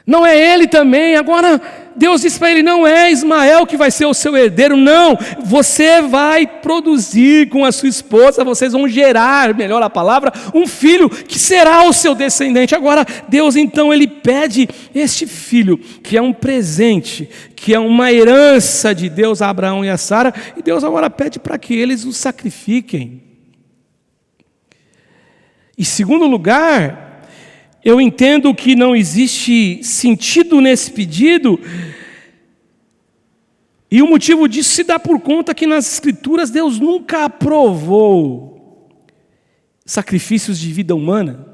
não é ele também. Agora Deus disse para ele: não é Ismael que vai ser o seu herdeiro, não, você vai produzir com a sua esposa, vocês vão gerar, melhor a palavra, um filho que será o seu descendente. Agora Deus então ele pede este filho, que é um presente, que é uma herança de Deus a Abraão e a Sara, e Deus agora pede para que eles o sacrifiquem. Em segundo lugar, eu entendo que não existe sentido nesse pedido, e o motivo disso se dá por conta que nas Escrituras Deus nunca aprovou sacrifícios de vida humana.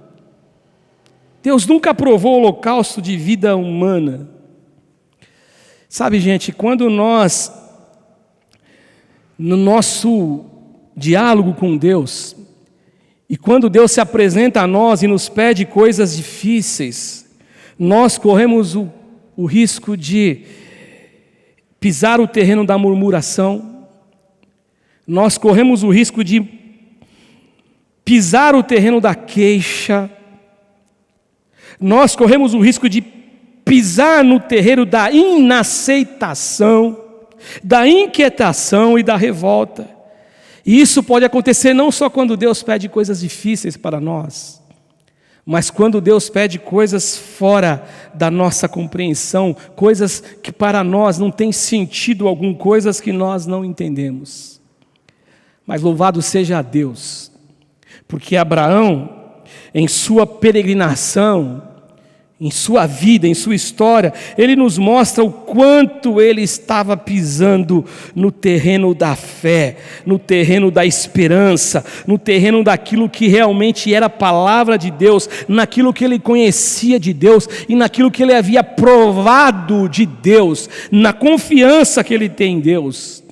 Deus nunca aprovou o holocausto de vida humana. Sabe, gente, quando nós, no nosso diálogo com Deus, e quando Deus se apresenta a nós e nos pede coisas difíceis, nós corremos o risco de pisar o terreno da murmuração, nós corremos o risco de pisar o terreno da queixa, nós corremos o risco de pisar no terreno da inaceitação, da inquietação e da revolta. E isso pode acontecer não só quando Deus pede coisas difíceis para nós, mas quando Deus pede coisas fora da nossa compreensão, coisas que para nós não têm sentido algum, coisas que nós não entendemos. Mas louvado seja Deus, porque Abraão, em sua peregrinação, em sua vida, em sua história, ele nos mostra o quanto ele estava pisando no terreno da fé, no terreno da esperança, no terreno daquilo que realmente era a palavra de Deus, naquilo que ele conhecia de Deus e naquilo que ele havia provado de Deus, na confiança que ele tem em Deus.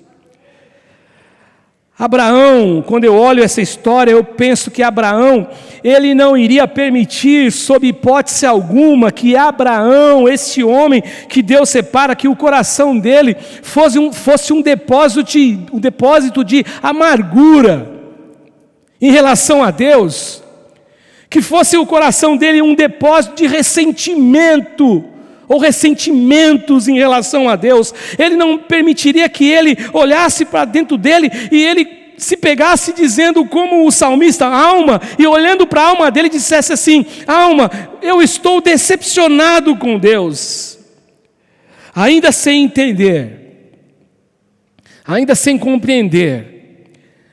Abraão, quando eu olho essa história, eu penso que Abraão, ele não iria permitir, sob hipótese alguma, que Abraão, esse homem que Deus separa, que o coração dele fosse um depósito de amargura em relação a Deus, que fosse o coração dele um depósito de ressentimento, ou ressentimentos em relação a Deus. Ele não permitiria que ele olhasse para dentro dele e ele se pegasse dizendo como o salmista, alma, e olhando para a alma dele dissesse assim: alma, eu estou decepcionado com Deus. Ainda sem entender, ainda sem compreender,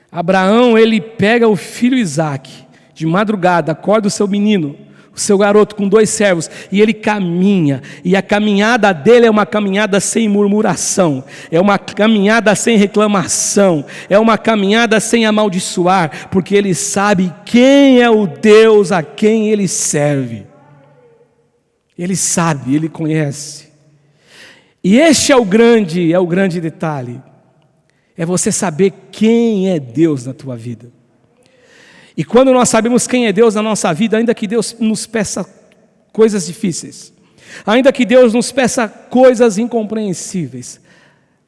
Abraão, ele pega o filho Isaque, de madrugada, acorda o seu menino, o seu garoto com 2 servos, e ele caminha, e a caminhada dele é uma caminhada sem murmuração, é uma caminhada sem reclamação, é uma caminhada sem amaldiçoar, porque ele sabe quem é o Deus a quem ele serve. Ele sabe, ele conhece. E este é o grande detalhe, é você saber quem é Deus na tua vida. E quando nós sabemos quem é Deus na nossa vida, ainda que Deus nos peça coisas difíceis, ainda que Deus nos peça coisas incompreensíveis,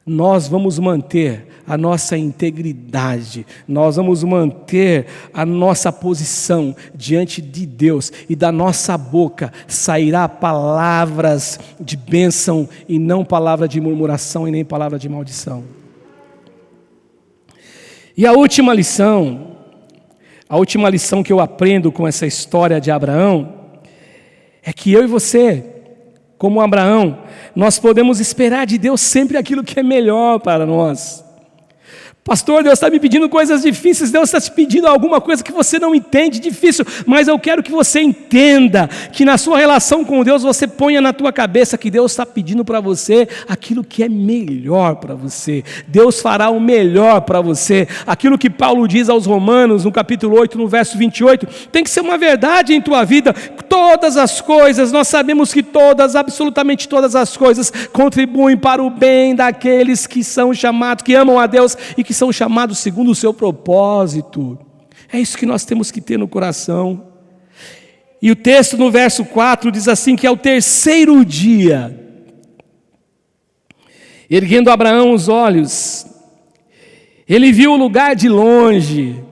nós vamos manter a nossa integridade, nós vamos manter a nossa posição diante de Deus, e da nossa boca sairá palavras de bênção e não palavra de murmuração e nem palavra de maldição. E a última lição que eu aprendo com essa história de Abraão, é que eu e você, como Abraão, nós podemos esperar de Deus sempre aquilo que é melhor para nós. Pastor, Deus está me pedindo coisas difíceis, Deus está te pedindo alguma coisa que você não entende, difícil, mas eu quero que você entenda, que na sua relação com Deus, você ponha na tua cabeça que Deus está pedindo para você aquilo que é melhor para você. Deus fará o melhor para você. Aquilo que Paulo diz aos Romanos, no capítulo 8, no verso 28, tem que ser uma verdade em tua vida. Todas as coisas, nós sabemos que todas, absolutamente todas as coisas, contribuem para o bem daqueles que são chamados, que amam a Deus e que são chamados segundo o seu propósito. É isso que nós temos que ter no coração. E o texto no verso 4 diz assim, que ao terceiro dia, erguendo Abraão os olhos, ele viu o lugar de longe.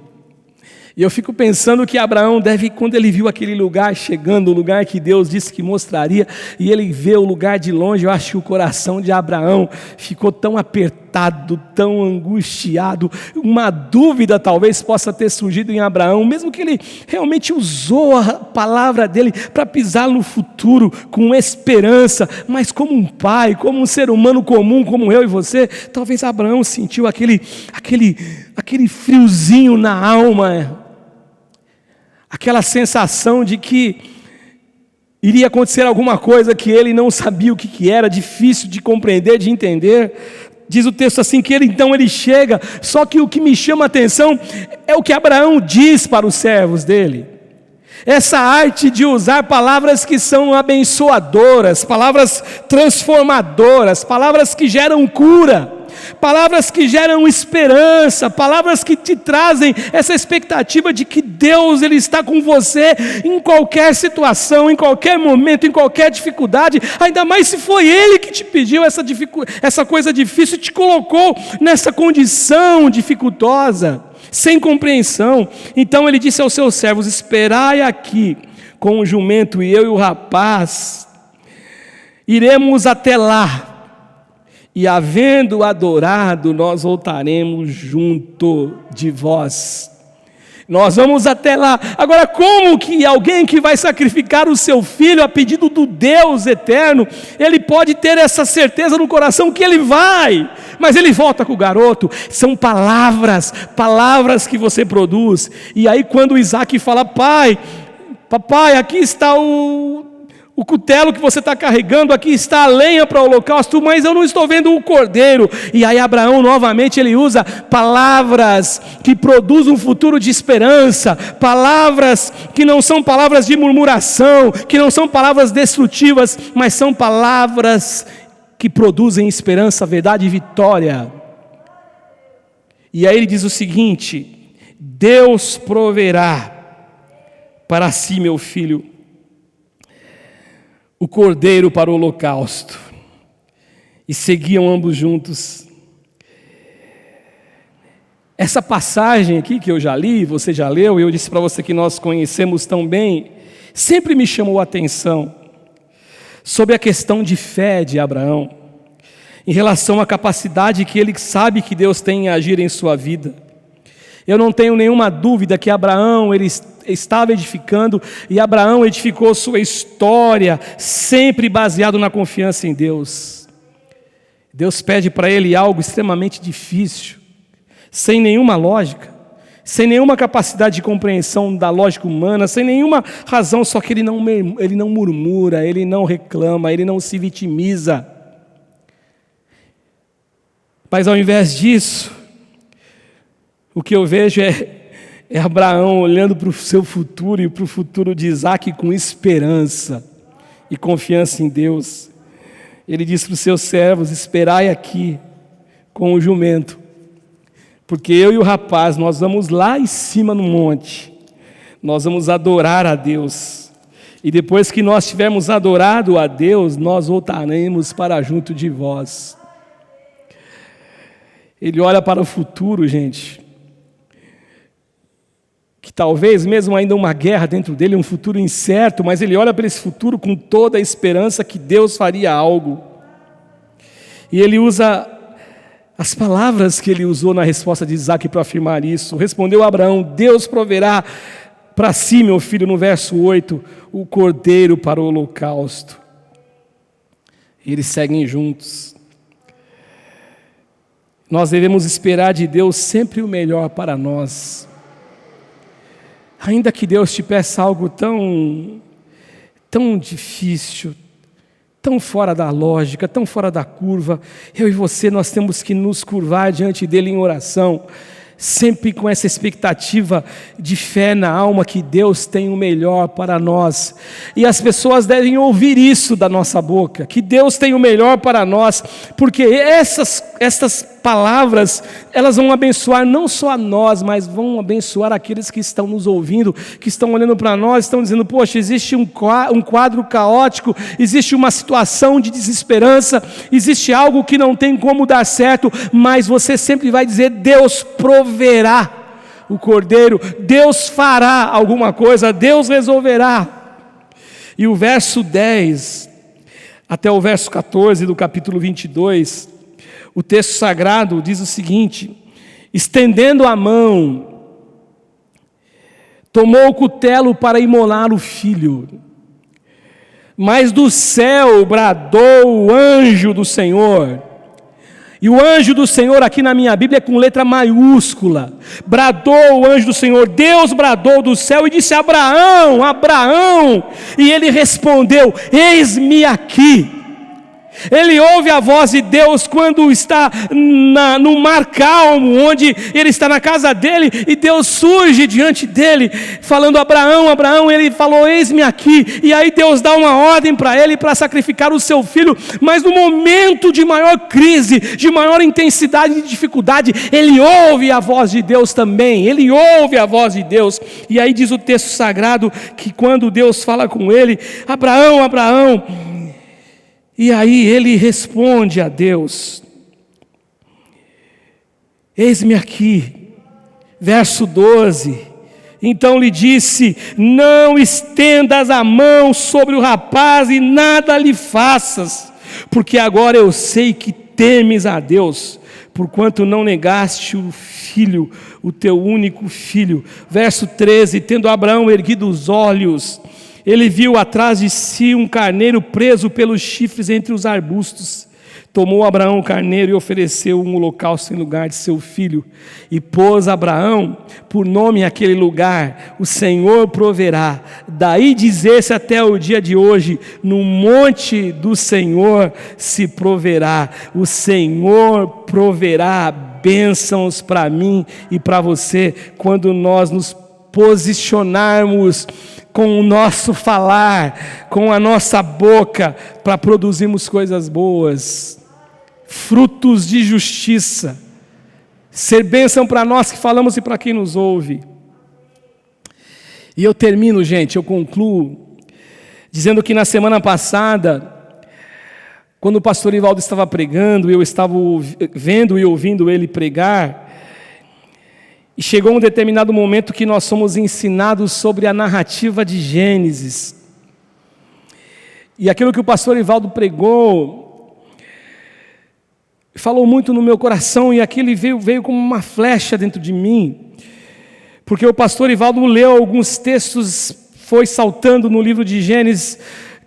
E eu fico pensando que Abraão deve, quando ele viu aquele lugar chegando, o lugar que Deus disse que mostraria, e ele vê o lugar de longe, eu acho que o coração de Abraão ficou tão apertado, tão angustiado, uma dúvida talvez possa ter surgido em Abraão, mesmo que ele realmente usou a palavra dele para pisar no futuro com esperança, mas como um pai, como um ser humano comum, como eu e você, talvez Abraão sentiu aquele friozinho na alma, aquela sensação de que iria acontecer alguma coisa que ele não sabia o que era, difícil de compreender, de entender. Diz o texto assim, que então ele chega, só que o que me chama a atenção é o que Abraão diz para os servos dele. Essa arte de usar palavras que são abençoadoras, palavras transformadoras, palavras que geram cura, palavras que geram esperança, palavras que te trazem essa expectativa de que Deus ele está com você em qualquer situação, em qualquer momento, em qualquer dificuldade, ainda mais se foi Ele que te pediu essa coisa difícil, te colocou nessa condição dificultosa, sem compreensão. Então ele disse aos seus servos: esperai aqui com o jumento, e eu e o rapaz iremos até lá, e havendo adorado, nós voltaremos junto de vós. Nós vamos até lá. Agora, como que alguém que vai sacrificar o seu filho a pedido do Deus eterno, ele pode ter essa certeza no coração que ele vai, mas ele volta com o garoto? São palavras que você produz. E aí quando Isaac fala: papai, aqui está o cutelo que você está carregando, aqui está a lenha para o holocausto, mas eu não estou vendo o cordeiro. E aí Abraão novamente ele usa palavras que produzem um futuro de esperança, palavras que não são palavras de murmuração, que não são palavras destrutivas, mas são palavras que produzem esperança, verdade e vitória. E aí ele diz o seguinte: Deus proverá para si, meu filho, o cordeiro para o holocausto. E seguiam ambos juntos. Essa passagem aqui que eu já li, você já leu, e eu disse para você que nós conhecemos tão bem, sempre me chamou a atenção sobre a questão de fé de Abraão, em relação à capacidade que ele sabe que Deus tem em agir em sua vida. Eu não tenho nenhuma dúvida que Abraão, ele estava edificando, e Abraão edificou sua história, sempre baseado na confiança em Deus. Deus pede para ele algo extremamente difícil, sem nenhuma lógica, sem nenhuma capacidade de compreensão da lógica humana, sem nenhuma razão, só que ele não murmura, ele não reclama, ele não se vitimiza. Mas ao invés disso, o que eu vejo é Abraão olhando para o seu futuro e para o futuro de Isaac com esperança e confiança em Deus. Ele diz para os seus servos: esperai aqui com o jumento, porque eu e o rapaz, nós vamos lá em cima no monte, nós vamos adorar a Deus, e depois que nós tivermos adorado a Deus, nós voltaremos para junto de vós. Ele olha para o futuro, gente, que talvez mesmo ainda uma guerra dentro dele, um futuro incerto, mas ele olha para esse futuro com toda a esperança que Deus faria algo. E ele usa as palavras que ele usou na resposta de Isaac para afirmar isso. Respondeu Abraão: Deus proverá para si, meu filho, no verso 8, o cordeiro para o holocausto. E eles seguem juntos. Nós devemos esperar de Deus sempre o melhor para nós. Ainda que Deus te peça algo tão difícil, tão fora da lógica, tão fora da curva, eu e você, nós temos que nos curvar diante dele em oração, sempre com essa expectativa de fé na alma que Deus tem o melhor para nós. E as pessoas devem ouvir isso da nossa boca, que Deus tem o melhor para nós, porque essas palavras, elas vão abençoar não só a nós, mas vão abençoar aqueles que estão nos ouvindo, que estão olhando para nós, estão dizendo: poxa, existe um quadro caótico, existe uma situação de desesperança, existe algo que não tem como dar certo, mas você sempre vai dizer: Deus proverá o cordeiro, Deus fará alguma coisa, Deus resolverá. E o verso 10 até o verso 14 do capítulo 22, o texto sagrado diz o seguinte: estendendo a mão, tomou o cutelo para imolar o filho, mas do céu bradou o anjo do Senhor. E o anjo do Senhor aqui na minha Bíblia é com letra maiúscula. Bradou o anjo do Senhor, Deus bradou do céu e disse: Abraão, Abraão. E ele respondeu: eis-me aqui. Ele ouve a voz de Deus quando está no mar calmo, onde ele está na casa dele, e Deus surge diante dele, falando: Abraão, Abraão. Ele falou: eis-me aqui. E aí Deus dá uma ordem para ele para sacrificar o seu filho, mas no momento de maior crise, de maior intensidade e dificuldade, ele ouve a voz de Deus também, ele ouve a voz de Deus. E aí diz o texto sagrado que quando Deus fala com ele: Abraão, Abraão. E aí ele responde a Deus: eis-me aqui. Verso 12: então lhe disse: não estendas a mão sobre o rapaz e nada lhe faças, porque agora eu sei que temes a Deus, porquanto não negaste o filho, o teu único filho. Verso 13: tendo Abraão erguido os olhos, ele viu atrás de si um carneiro preso pelos chifres entre os arbustos. Tomou Abraão o carneiro e ofereceu um holocausto em lugar de seu filho. E pôs Abraão por nome aquele lugar: o Senhor proverá. Daí dizer-se até o dia de hoje: no monte do Senhor se proverá. O Senhor proverá bênçãos para mim e para você, quando nós nos posicionarmos com o nosso falar, com a nossa boca, para produzirmos coisas boas, frutos de justiça, ser bênção para nós que falamos e para quem nos ouve. E eu termino, gente, eu concluo, dizendo que na semana passada, quando o pastor Ivaldo estava pregando, eu estava vendo e ouvindo ele pregar, e chegou um determinado momento que nós somos ensinados sobre a narrativa de Gênesis. E aquilo que o pastor Ivaldo pregou, falou muito no meu coração, e aquilo veio como uma flecha dentro de mim. Porque o pastor Ivaldo leu alguns textos, foi saltando no livro de Gênesis,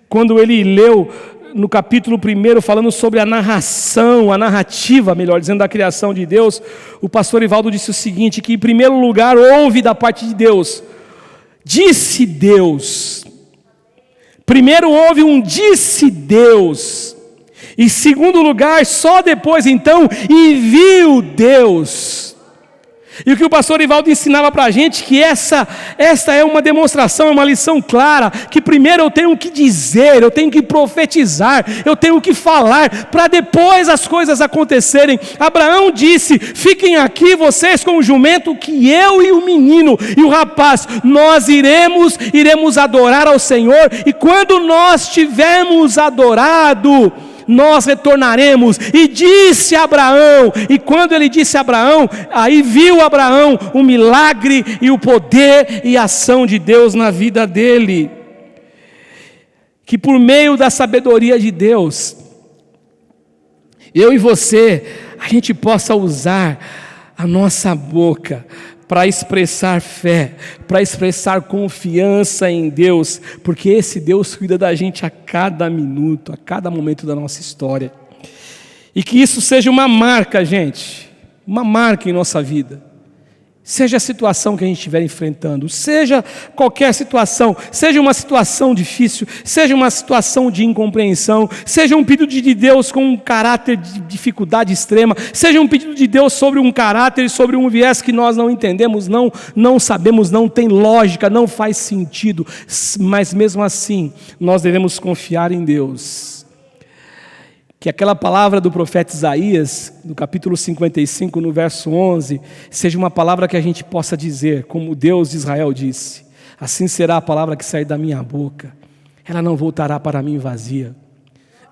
quando ele leu no capítulo 1, falando sobre a narrativa, melhor dizendo, da criação de Deus. O pastor Ivaldo disse o seguinte: que em primeiro lugar houve da parte de Deus, disse Deus. Primeiro houve um disse Deus. Em segundo lugar, só depois então, e viu Deus. E o que o pastor Ivaldo ensinava para a gente, que esta é uma demonstração, é uma lição clara, que primeiro eu tenho que dizer, eu tenho que profetizar, eu tenho que falar, para depois as coisas acontecerem. Abraão disse: fiquem aqui vocês com o jumento, que eu e o menino e o rapaz, nós iremos adorar ao Senhor, e quando nós tivermos adorado, nós retornaremos. E disse Abraão, e quando ele disse Abraão, aí viu Abraão o milagre e o poder e a ação de Deus na vida dele. Que por meio da sabedoria de Deus, eu e você, a gente possa usar a nossa boca para expressar fé, para expressar confiança em Deus, porque esse Deus cuida da gente a cada minuto, a cada momento da nossa história. E que isso seja uma marca, gente, uma marca em nossa vida. Seja a situação que a gente estiver enfrentando, seja qualquer situação, seja uma situação difícil, seja uma situação de incompreensão, seja um pedido de Deus com um caráter de dificuldade extrema, seja um pedido de Deus sobre um caráter e sobre um viés que nós não entendemos, não sabemos, não tem lógica, não faz sentido, mas mesmo assim nós devemos confiar em Deus. Que aquela palavra do profeta Isaías, no capítulo 55, no verso 11, seja uma palavra que a gente possa dizer, como o Deus de Israel disse: assim será a palavra que sair da minha boca, ela não voltará para mim vazia,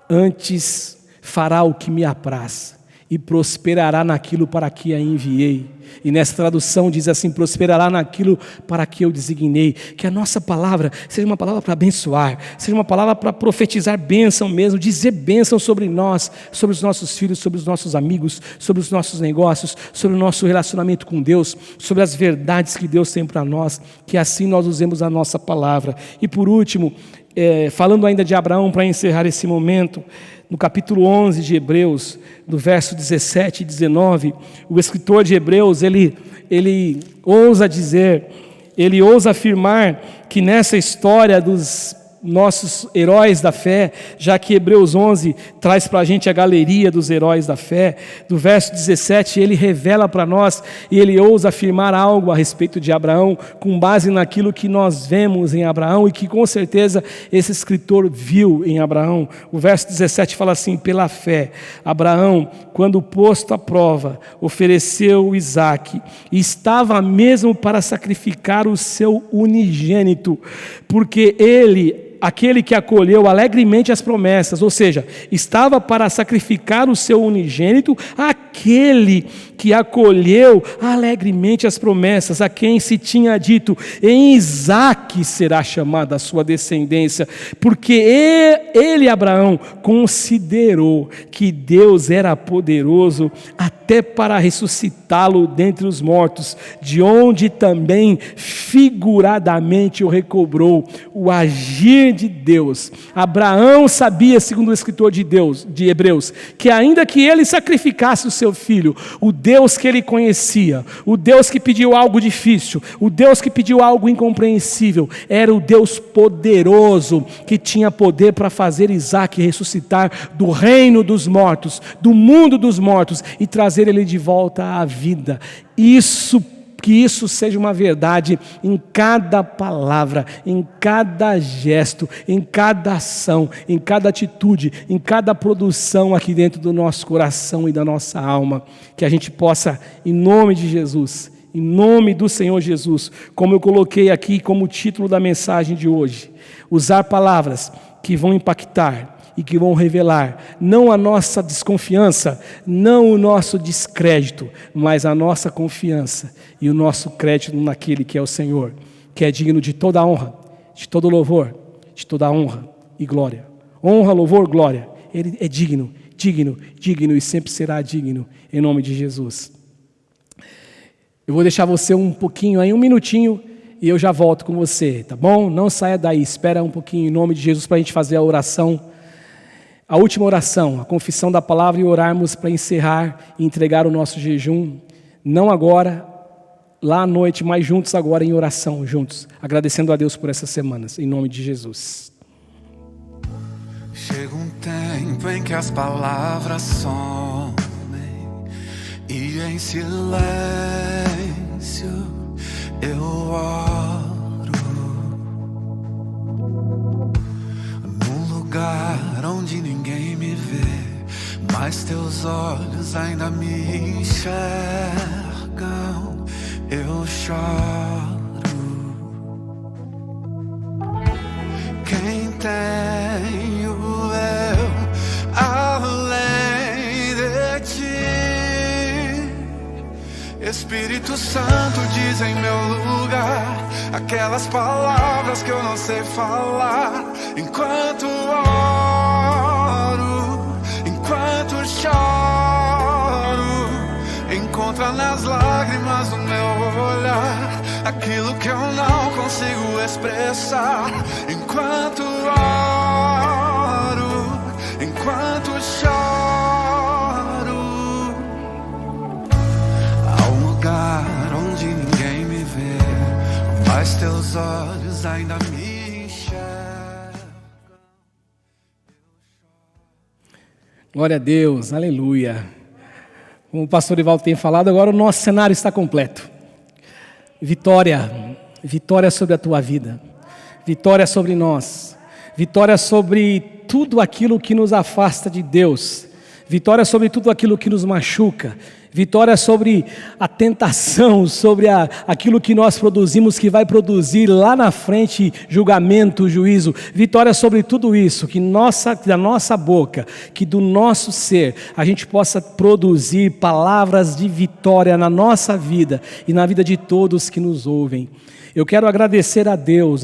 antes fará o que me apraz, e prosperará naquilo para que a enviei. E nessa tradução diz assim: prosperará naquilo para que eu designei. Que a nossa palavra seja uma palavra para abençoar, seja uma palavra para profetizar bênção mesmo, dizer bênção sobre nós, sobre os nossos filhos, sobre os nossos amigos, sobre os nossos negócios, sobre o nosso relacionamento com Deus, sobre as verdades que Deus tem para nós, que assim nós usemos a nossa palavra. E por último, falando ainda de Abraão, para encerrar esse momento, no capítulo 11 de Hebreus, no verso 17 e 19, o escritor de Hebreus, ele ousa dizer, ele ousa afirmar que nessa história dos nossos heróis da fé, já que Hebreus 11 traz para a gente a galeria dos heróis da fé, do verso 17 ele revela para nós e ele ousa afirmar algo a respeito de Abraão, com base naquilo que nós vemos em Abraão e que com certeza esse escritor viu em Abraão. O verso 17 fala assim: pela fé, Abraão, quando posto à prova, ofereceu Isaque, e estava mesmo para sacrificar o seu unigênito, porque aquele que acolheu alegremente as promessas, ou seja, estava para sacrificar o seu unigênito, aquele que acolheu alegremente as promessas, a quem se tinha dito: em Isaque será chamada a sua descendência, porque ele, Abraão, considerou que Deus era poderoso até para ressuscitá-lo dentre os mortos, de onde também figuradamente o recobrou, o agir de Deus. Abraão sabia, segundo o escritor de Hebreus, que ainda que ele sacrificasse o seu filho, o Deus que ele conhecia, o Deus que pediu algo difícil, o Deus que pediu algo incompreensível, era o Deus poderoso, que tinha poder para fazer Isaque ressuscitar do reino dos mortos, do mundo dos mortos, e trazer ele de volta à vida. Que isso seja uma verdade em cada palavra, em cada gesto, em cada ação, em cada atitude, em cada produção aqui dentro do nosso coração e da nossa alma. Que a gente possa, em nome de Jesus, em nome do Senhor Jesus, como eu coloquei aqui como título da mensagem de hoje, usar palavras que vão impactar e que vão revelar não a nossa desconfiança, não o nosso descrédito, mas a nossa confiança e o nosso crédito naquele que é o Senhor, que é digno de toda honra, de todo louvor, de toda honra e glória. Honra, louvor, glória. Ele é digno, digno, digno e sempre será digno, em nome de Jesus. Eu vou deixar você um pouquinho aí, um minutinho, e eu já volto com você, tá bom? Não saia daí, espera um pouquinho em nome de Jesus para a gente fazer a oração. A última oração, a confissão da palavra, e orarmos para encerrar e entregar o nosso jejum, não agora, lá à noite, mas juntos agora em oração, juntos, agradecendo a Deus por essas semanas, em nome de Jesus. Chega um tempo em que as palavras somem e em silêncio eu oro. Lugar onde ninguém me vê, mas teus olhos ainda me enxergam. Eu choro. Quem tenho eu além de ti? Espírito Santo, diz em meu lugar aquelas palavras que eu não sei falar. Enquanto oro, enquanto choro, encontra nas lágrimas do meu olhar aquilo que eu não consigo expressar. Enquanto oro, enquanto choro, Glória a Deus, aleluia. Como o pastor Ivaldo tem falado, agora o nosso cenário está completo. Vitória, vitória sobre a tua vida, vitória sobre nós, vitória sobre tudo aquilo que nos afasta de Deus, vitória sobre tudo aquilo que nos machuca, vitória sobre a tentação, sobre aquilo que nós produzimos, que vai produzir lá na frente julgamento, juízo, vitória sobre tudo isso, que da nossa boca, que do nosso ser, a gente possa produzir palavras de vitória na nossa vida e na vida de todos que nos ouvem. Eu quero agradecer a Deus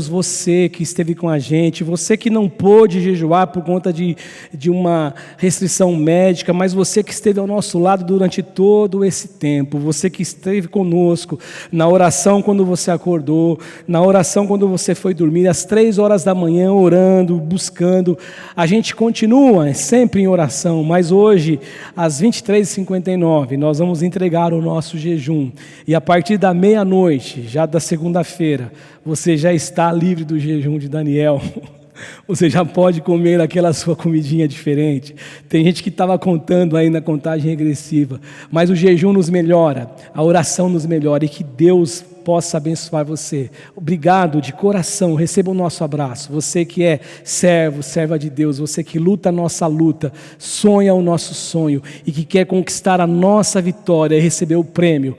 você que esteve com a gente, você que não pôde jejuar por conta de uma restrição médica, mas você que esteve ao nosso lado durante todo esse tempo, você que esteve conosco na oração quando você acordou, na oração quando você foi dormir, às 3 horas da manhã, orando, buscando. A gente continua sempre em oração, mas hoje, às 23h59, nós vamos entregar o nosso jejum, e a partir da meia-noite, já da segunda-feira, você já está livre do jejum de Daniel. Você já pode comer aquela sua comidinha diferente. Tem gente que estava contando aí na contagem regressiva, mas o jejum nos melhora, a oração nos melhora, e que Deus possa abençoar você. Obrigado de coração, receba o nosso abraço. Você que é serva de Deus, você que luta a nossa luta, sonha o nosso sonho e que quer conquistar a nossa vitória e receber o prêmio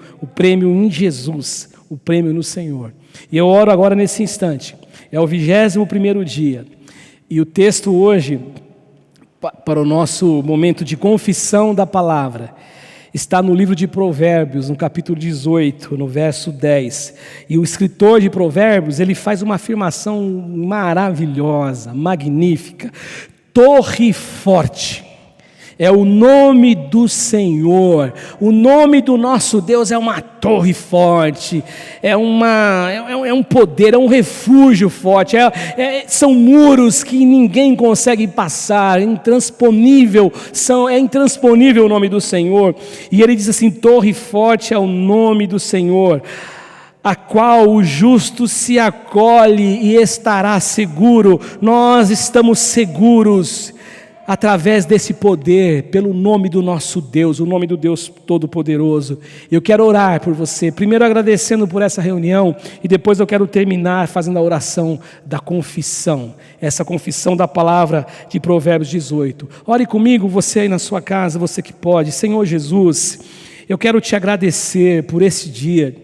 em Jesus, o prêmio no Senhor. E eu oro agora nesse instante, é o 21º dia, e o texto hoje, para o nosso momento de confissão da palavra, está no livro de Provérbios, no capítulo 18, no verso 10, e o escritor de Provérbios, ele faz uma afirmação maravilhosa, magnífica: torre forte é o nome do Senhor. O nome do nosso Deus é uma torre forte, é um poder, é um refúgio forte, são muros que ninguém consegue passar, é intransponível o nome do Senhor. E ele diz assim: torre forte é o nome do Senhor, a qual o justo se acolhe e estará seguro. Nós estamos seguros através desse poder, pelo nome do nosso Deus, o nome do Deus Todo-Poderoso. Eu quero orar por você, primeiro agradecendo por essa reunião, e depois eu quero terminar fazendo a oração da confissão, essa confissão da palavra de Provérbios 18. Ore comigo, você aí na sua casa, você que pode. Senhor Jesus, eu quero te agradecer por esse dia,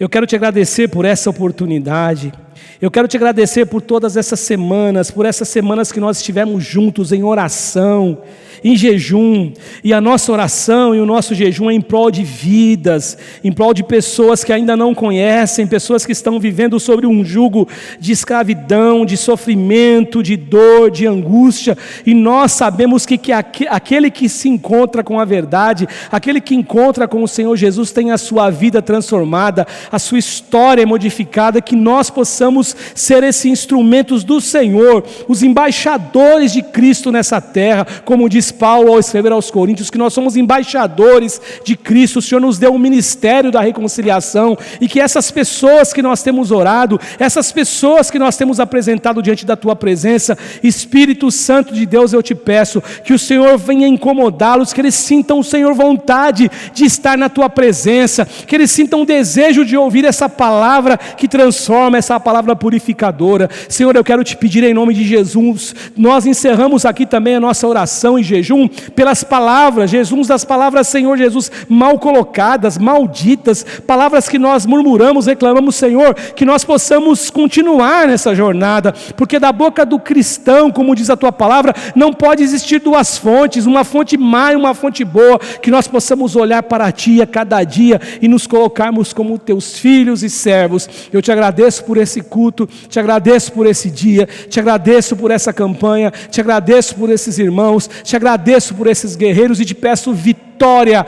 eu quero te agradecer por essa oportunidade. Eu quero te agradecer por todas essas semanas, por essas semanas que nós estivemos juntos em oração, em jejum, e a nossa oração e o nosso jejum é em prol de vidas, em prol de pessoas que ainda não conhecem, pessoas que estão vivendo sobre um jugo de escravidão, de sofrimento, de dor, de angústia, e nós sabemos que aquele que se encontra com a verdade, aquele que encontra com o Senhor Jesus tem a sua vida transformada, a sua história modificada, que nós possamos ser esses instrumentos do Senhor, os embaixadores de Cristo nessa terra, como diz Paulo ao escrever aos Coríntios, que nós somos embaixadores de Cristo. O Senhor nos deu um ministério da reconciliação, e que essas pessoas que nós temos orado, essas pessoas que nós temos apresentado diante da Tua presença, Espírito Santo de Deus, eu te peço que o Senhor venha incomodá-los, que eles sintam, Senhor, vontade de estar na Tua presença, que eles sintam o desejo de ouvir essa palavra que transforma, essa palavra purificadora. Senhor, eu quero te pedir em nome de Jesus, nós encerramos aqui também a nossa oração em jejum pelas palavras, jejum das palavras, Senhor Jesus, mal colocadas, malditas, palavras que nós murmuramos, reclamamos, Senhor, que nós possamos continuar nessa jornada, porque da boca do cristão, como diz a Tua palavra, não pode existir duas fontes, uma fonte má e uma fonte boa, que nós possamos olhar para Ti a cada dia e nos colocarmos como Teus filhos e servos. Eu te agradeço por esse culto, te agradeço por esse dia, te agradeço por essa campanha, te agradeço por esses irmãos, te agradeço por esses guerreiros, e te peço vitória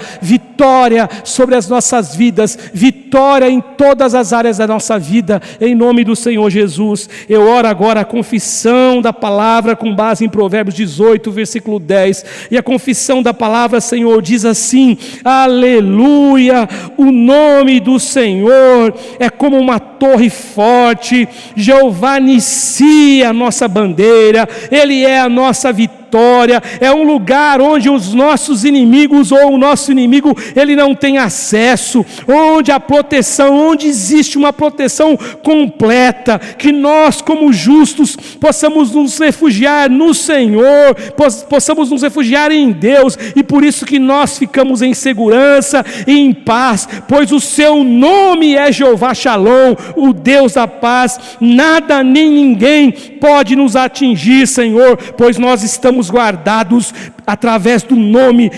sobre as nossas vidas, vitória em todas as áreas da nossa vida, em nome do Senhor Jesus. Eu oro agora a confissão da palavra com base em Provérbios 18, versículo 10, e a confissão da palavra, Senhor, diz assim: aleluia, o nome do Senhor é como uma torre forte, Jeová Nissi, a nossa bandeira, Ele é a nossa vitória, vitória, é um lugar onde os nossos inimigos ou o nosso inimigo, ele não tem acesso, onde a proteção, onde existe uma proteção completa, que nós como justos possamos nos refugiar no Senhor, possamos nos refugiar em Deus, e por isso que nós ficamos em segurança e em paz, pois o seu nome é Jeová Shalom, o Deus da paz. Nada nem ninguém pode nos atingir, Senhor, pois nós estamos guardados através do nome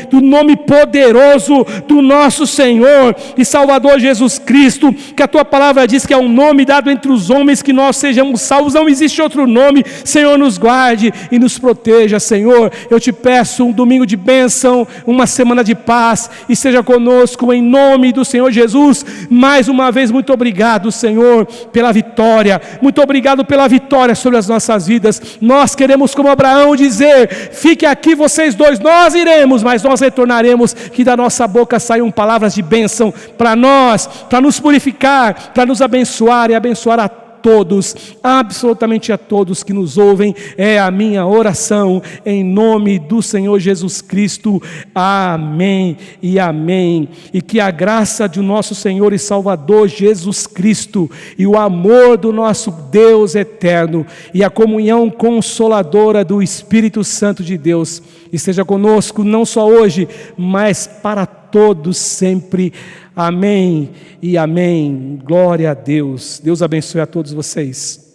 poderoso do nosso Senhor e Salvador Jesus Cristo, que a tua palavra diz que é um nome dado entre os homens, que nós sejamos salvos. Não existe outro nome. Senhor, nos guarde e nos proteja, Senhor. Eu te peço um domingo de bênção, uma semana de paz, e seja conosco em nome do Senhor Jesus. Mais uma vez, muito obrigado, Senhor, pela vitória. Muito obrigado pela vitória sobre as nossas vidas. Nós queremos, como Abraão, dizer: fique aqui vocês dois, nós iremos, mas nós retornaremos. Que da nossa boca saiam palavras de bênção para nós, para nos purificar, para nos abençoar e abençoar a todos, absolutamente a todos que nos ouvem. É a minha oração, em nome do Senhor Jesus Cristo. Amém e amém. E que a graça de nosso Senhor e Salvador Jesus Cristo, e o amor do nosso Deus eterno, e a comunhão consoladora do Espírito Santo de Deus esteja conosco, não só hoje, mas para todos sempre. Amém e amém. Glória a Deus. Deus abençoe a todos vocês.